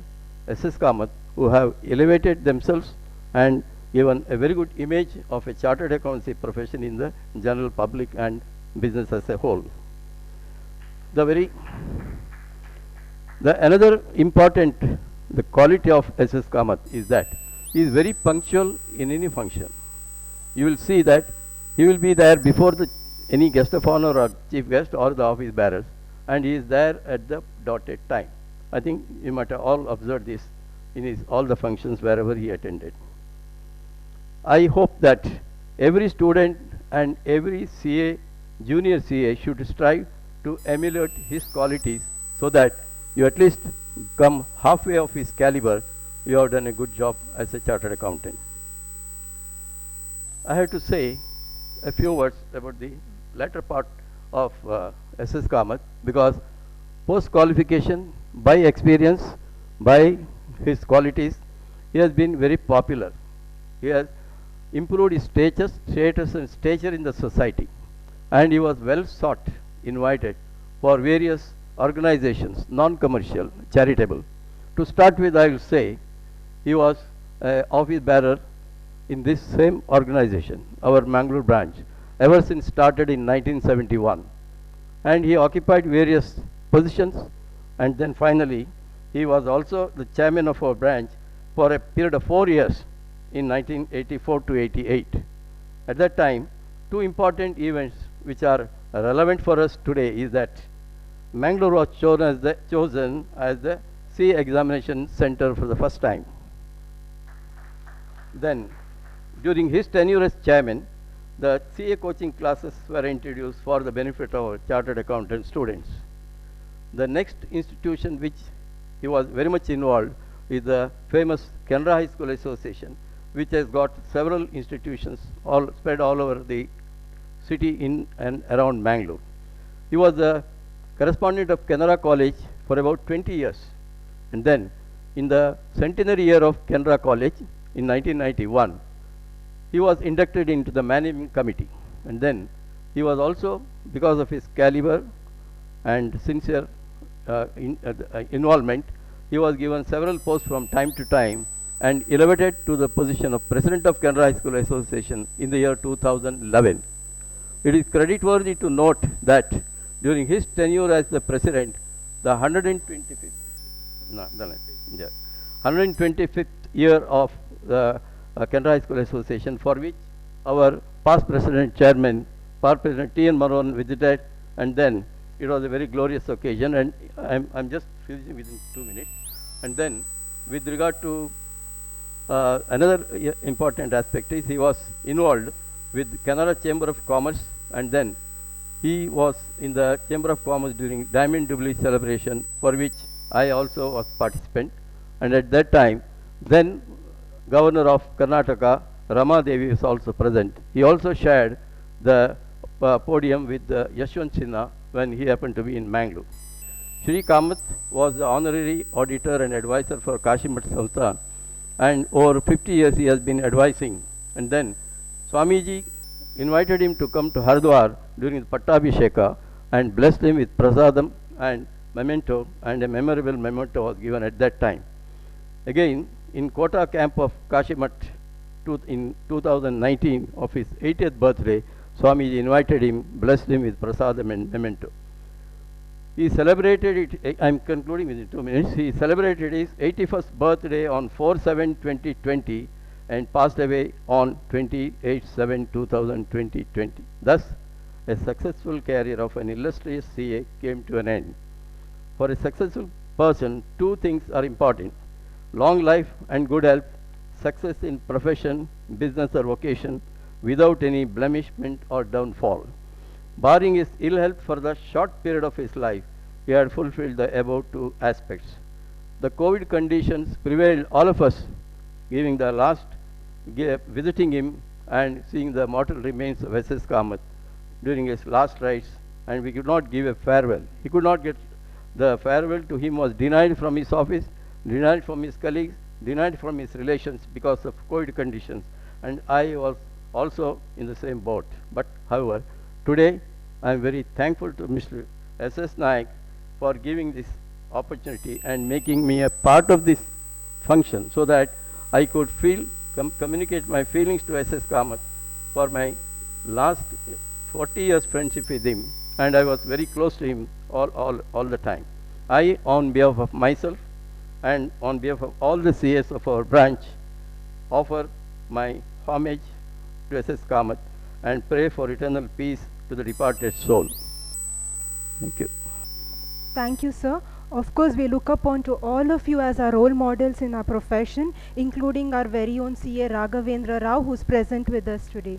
S.S. Kamath who have elevated themselves and given a very good image of a chartered accountancy profession in the general public and business as a whole. Another important quality of S.S. Kamath is that he is very punctual in any function. You will see that he will be there before any guest of honor or chief guest or the office bearers, and he is there at the dotted time. I think you might have all observed this in all the functions wherever he attended. I hope that every student and every CA, junior CA should strive to emulate his qualities so that you at least come halfway of his caliber. You have done a good job as a chartered accountant. I have to say a few words about the latter part of S.S. Kamath, because post-qualification, by experience, by his qualities, he has been very popular. He has improved his status and stature in the society, and he was well sought, invited for various organizations, non-commercial, charitable. To start with, I will say he was an office bearer in this same organization, our Mangalore branch, ever since started in 1971. And he occupied various positions, and then finally he was also the chairman of our branch for a period of 4 years in 1984 to 88. At that time, two important events which are relevant for us today is that Mangalore was chosen as the CA examination center for the first time. Then, during his tenure as chairman, the CA coaching classes were introduced for the benefit of our chartered accountant students. The next institution which he was very much involved is the famous Canara High School Association, which has got several institutions spread all over the city in and around Mangalore. He was the correspondent of Canara College for about 20 years. And then, in the centenary year of Canara College in 1991, he was inducted into the management committee. And then, he was also, because of his caliber and sincere involvement, he was given several posts from time to time and elevated to the position of President of Canara High School Association in the year 2011. It is creditworthy to note that during his tenure as the President, the 125th year of the Canara High School Association, for which our past President, Chairman, past President T.N. Marohan visited, and then it was a very glorious occasion, and I'm just finishing within 2 minutes. And then, with regard to another important aspect is he was involved with Canara Chamber of Commerce, and then he was in the Chamber of Commerce during Diamond Jubilee celebration, for which I also was participant. And at that time, then Governor of Karnataka, Rama Devi, was also present. He also shared the podium with Yashwant Sinha when he happened to be in Mangalore. Shri Kamath was the honorary auditor and advisor for Kashi Mat Sansthan, and over 50 years he has been advising. And then Swamiji invited him to come to Haridwar during the Pattabhisheka and blessed him with prasadam and memento, and a memorable memento was given at that time. Again, in Kota camp of Kashimat in 2019 of his 80th birthday, Swamiji invited him, blessed him with prasadam and memento. He celebrated it, I'm concluding within 2 minutes, he celebrated his 81st birthday on 4/7/2020 and passed away on 28/7/2020. Thus, a successful career of an illustrious CA came to an end. For a successful person, two things are important: long life and good health, success in profession, business or vocation, without any blemishment or downfall. Barring his ill health for the short period of his life, he had fulfilled the above two aspects. The COVID conditions prevailed all of us, giving the last, visiting him and seeing the mortal remains of SS Kamath during his last rites, and we could not give a farewell. He could not get the farewell to him was denied from his office, denied from his colleagues, denied from his relations because of COVID conditions, and I was also in the same boat. But however, today I am very thankful to Mr. S.S. Naik for giving this opportunity and making me a part of this function so that I could communicate my feelings to S.S. Kamath for my last 40 years friendship with him, and I was very close to him all the time. I, on behalf of myself and on behalf of all the CAs of our branch, offer my homage to S.S. Kamath and pray for eternal peace to the departed soul. Thank you. Thank you, sir. Of course, we look upon to all of you as our role models in our profession, including our very own CA Raghavendra Rao, who's present with us today.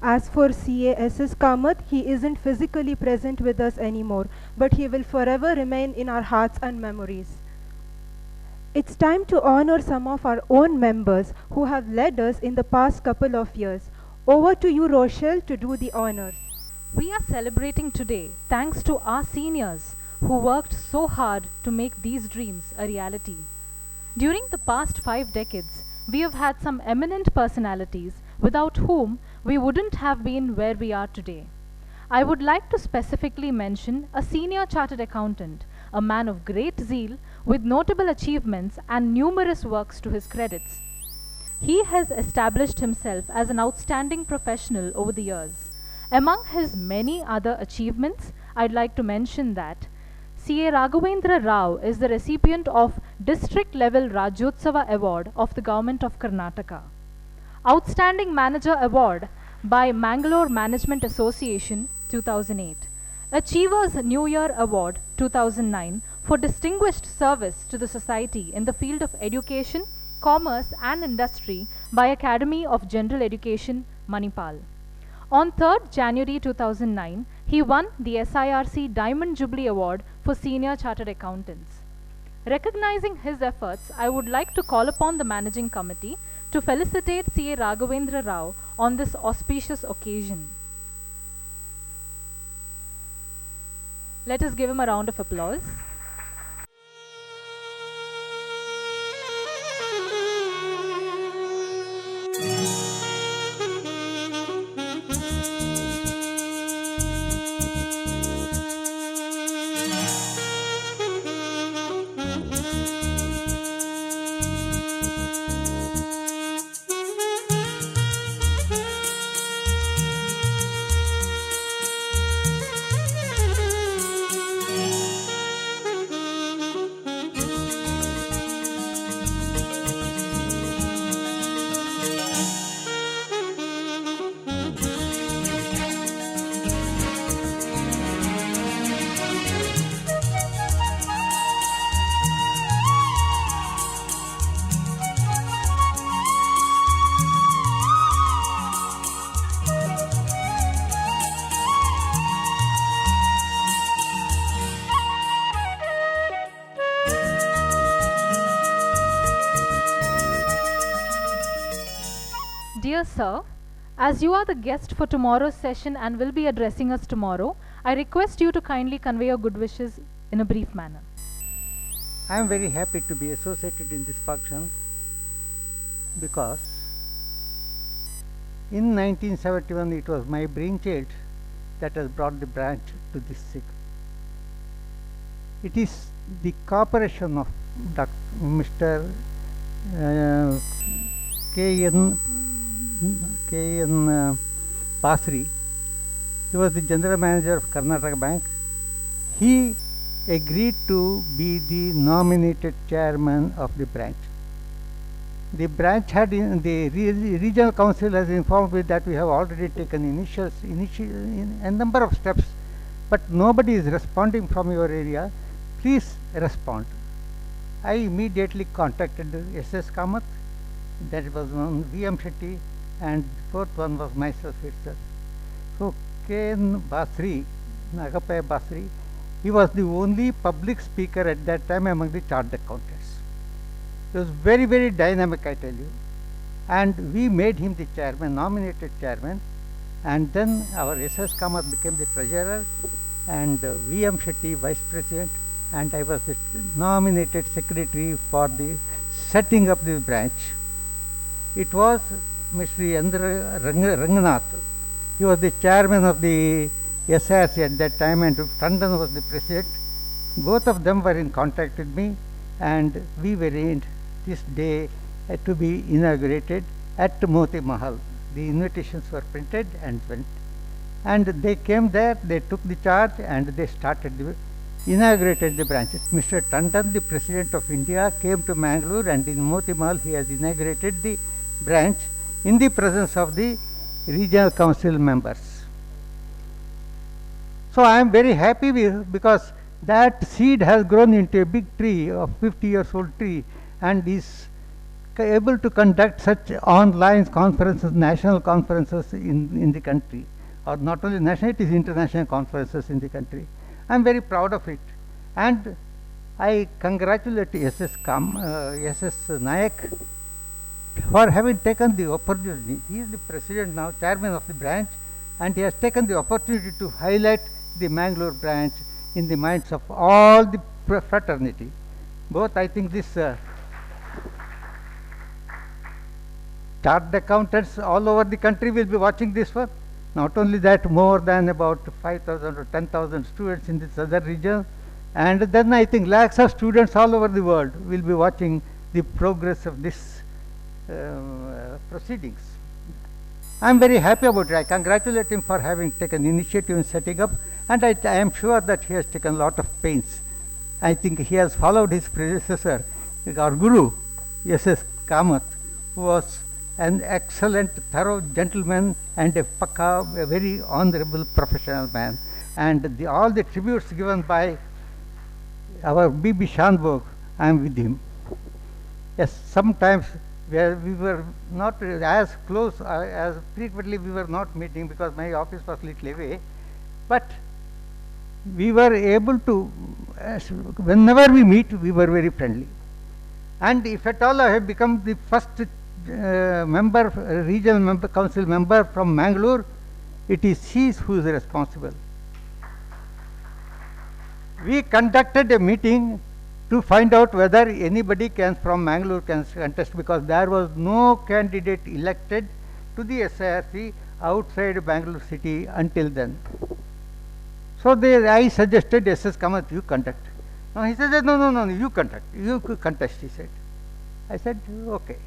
As for CA S.S. Kamath, he isn't physically present with us anymore, but he will forever remain in our hearts and memories. It's time to honor some of our own members who have led us in the past couple of years. Over to you, Rochelle, to do the honors. We are celebrating today thanks to our seniors who worked so hard to make these dreams a reality. During the past 5 decades, we have had some eminent personalities without whom we wouldn't have been where we are today. I would like to specifically mention a senior chartered accountant, a man of great zeal with notable achievements and numerous works to his credits. He has established himself as an outstanding professional over the years. Among his many other achievements, I'd like to mention that CA Raghavendra Rao is the recipient of District Level Rajyotsava Award of the Government of Karnataka, Outstanding Manager Award by Mangalore Management Association 2008, Achievers New Year Award 2009 for distinguished service to the society in the field of education, commerce and industry by Academy of General Education, Manipal. On 3rd January 2009, he won the SIRC Diamond Jubilee Award for Senior Chartered Accountants. Recognizing his efforts, I would like to call upon the Managing Committee to felicitate CA Raghavendra Rao on this auspicious occasion. Let us give him a round of applause. Dear Sir, as you are the guest for tomorrow's session and will be addressing us tomorrow, I request you to kindly convey your good wishes in a brief manner. I am very happy to be associated in this function because in 1971 it was my brainchild that has brought the branch to this sick. It is the cooperation of Mr. K.N. Basri. He was the general manager of Karnataka Bank. He agreed to be the nominated chairman of the branch. The branch had the regional council has informed me that we have already taken a number of steps, but nobody is responding from your area. Please respond. I immediately contacted S.S. Kamath, that was one V.M. Shetty, and fourth one was myself itself. So K.N. Basri, Nagapaya Basri, he was the only public speaker at that time among the chartered accountants. He was very, very dynamic, I tell you. And we made him the chairman, nominated chairman, and then our S.S. Kamath became the treasurer, and V.M. Shetty vice president, and I was the nominated secretary for the setting up the branch. It was Mr. Yandra Ranganath. He was the chairman of the SRC at that time, and Tandon was the president. Both of them were in contact with me, and we were in this day to be inaugurated at Moti Mahal. The invitations were printed and went. And they came there, they took the charge, and they inaugurated the branch. Mr. Tandon, the President of India, came to Mangalore, and in Moti Mahal he has inaugurated the branch in the presence of the regional council members. So I am very happy because that seed has grown into a big tree of 50 years old tree, and is able to conduct such online conferences, national conferences in the country, or not only national, it is international conferences in the country. I am very proud of it, and I congratulate S.S. Nayak for having taken the opportunity. He is the president now, chairman of the branch, and he has taken the opportunity to highlight the Mangalore branch in the minds of all the fraternity. Both, I think, this chartered accountants all over the country will be watching this one. Not only that, more than about 5,000 or 10,000 students in the southern region, and then I think lakhs of students all over the world will be watching the progress of this proceedings. I am very happy about it. I congratulate him for having taken initiative in setting up, and I am sure that he has taken a lot of pains. I think he has followed his predecessor, our guru, S.S. Kamath, who was an excellent, thorough gentleman and a very honorable professional man. And all the tributes given by our B.B. Shanbhog, I am with him. Yes, sometimes we were not as close, as frequently we were not meeting because my office was little away, but we were able to, whenever we meet, we were very friendly. And if at all I have become the first regional council member from Mangalore, it is he who is responsible. We conducted a meeting to find out whether anybody from Mangalore can contest, because there was no candidate elected to the SIRC outside Bangalore city until then. So I suggested S.S. Kamath, you conduct. No, he said, no, you conduct, you contest, he said. I said, okay.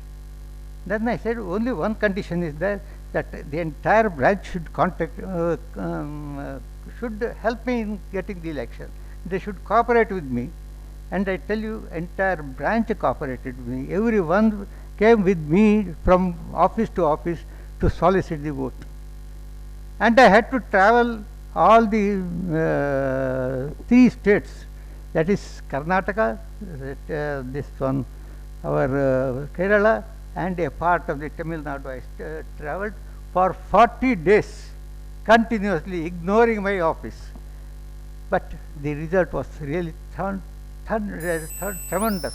Then I said, only one condition is there, that the entire branch should should help me in getting the election. They should cooperate with me. And I tell you, entire branch cooperated with me. Everyone came with me from office to office to solicit the vote. And I had to travel all the 3 states, that is Karnataka, this one, our Kerala, and a part of the Tamil Nadu. I travelled for 40 days continuously, ignoring my office. But the result was really tremendous.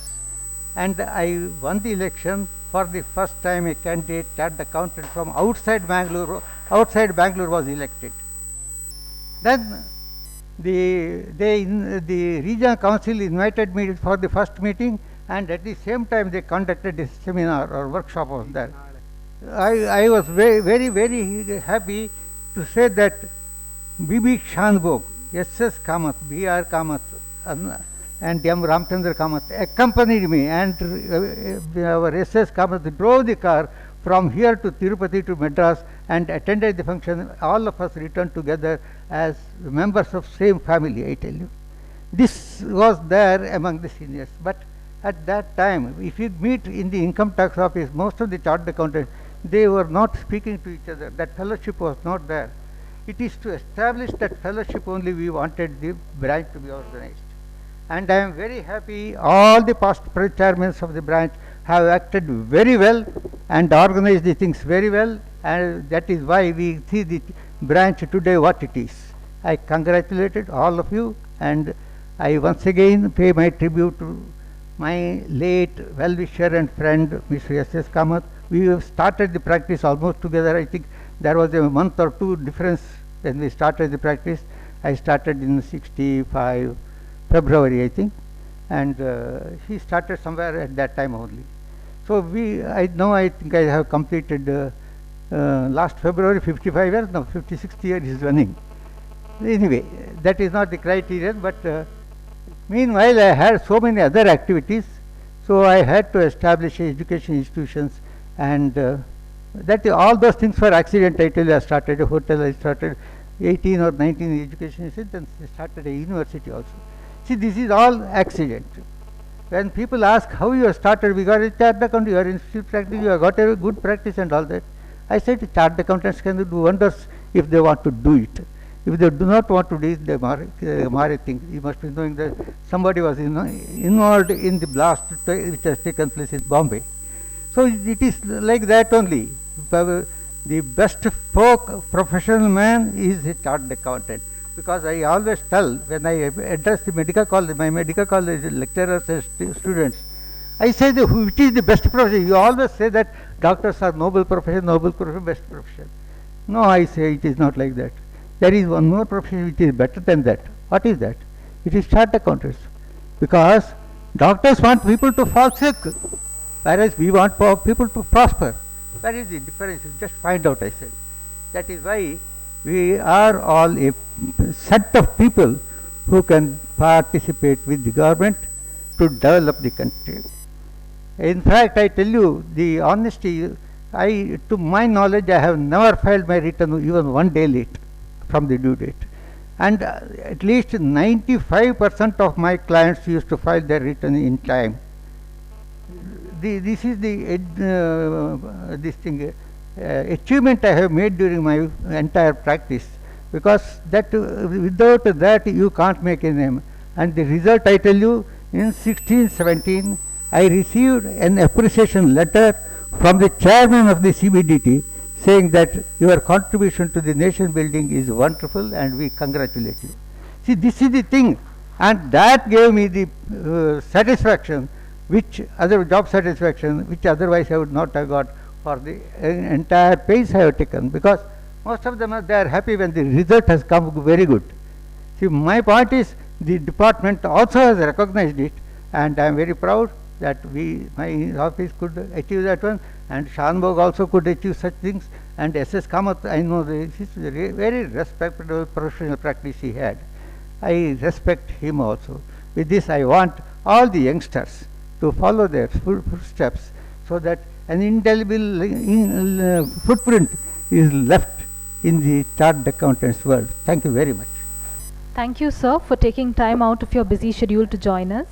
And I won the election. For the first time, a candidate, chartered accountant from outside Bangalore was elected. Then the regional council invited me for the first meeting, and at the same time they conducted a seminar or workshop of that. I was very, very happy to say that B.B. Shanbhog, S.S. Kamath, B.R. Kamath, and M. Ramchandra Kamath accompanied me, and our SS Kamath drove the car from here to Tirupati to Madras and attended the function. All of us returned together as members of same family, I tell you. This was there among the seniors, but at that time, if you meet in the income tax office, most of the chartered accountants, they were not speaking to each other. That fellowship was not there. It is to establish that fellowship only we wanted the branch to be organized. And I am very happy all the past chairmen of the branch have acted very well and organized the things very well, and that is why we see the branch today what it is. I congratulated all of you, and I once again pay my tribute to my late well-wisher and friend Mr. S.S. Kamath. We have started the practice almost together. I think there was a month or two difference when we started the practice. I started in 65 February, I think, and he started somewhere at that time only. So I think I have completed last February 55 years, now 56th year is running. Anyway, that is not the criterion, but meanwhile I had so many other activities, so I had to establish education institutions, and that all those things were accident. I tell you, I started a hotel, I started 18 or 19 education institutions, and started a university also. See, this is all accident. When people ask how you have started, we got a chartered accountant, you are institute practice, you have got a good practice and all that. I said chartered accountants can do wonders if they want to do it. If they do not want to do it, they marry things. You must be knowing that somebody was involved in the blast which has taken place in Bombay. So it is like that only. The best folk professional man is a chartered accountant. Because I always tell, when I address the medical college, my medical college lecturers and students, I say which is the best profession. You always say that doctors are noble profession, best profession. No, I say it is not like that. There is one more profession which is better than that. What is that? It is chartered accountants. Because doctors want people to fall sick, whereas we want people to prosper. That is the difference. You just find out, I said. That is why we are all a set of people who can participate with the government to develop the country. In fact, I tell you the honesty, to my knowledge, I have never filed my return even one day late from the due date. And at least 95% of my clients used to file their return in time. This is the achievement I have made during my entire practice, because that without that you can't make a name. And the result, I tell you, in 1617 I received an appreciation letter from the chairman of the CBDT saying that your contribution to the nation building is wonderful and we congratulate you. See, this is the thing, and that gave me the satisfaction, which other job satisfaction, which otherwise I would not have got for the entire pace I have taken, because most of them they are happy when the result has come very good. See, my point is the department also has recognized it, and I am very proud that my office could achieve that one, and Shanbhog also could achieve such things, and S.S. Kamath, I know this is a very respectable professional practice he had. I respect him also. With this, I want all the youngsters to follow their footsteps, so that an indelible footprint is left in the chartered accountants world. Thank you very much. Thank you, sir, for taking time out of your busy schedule to join us.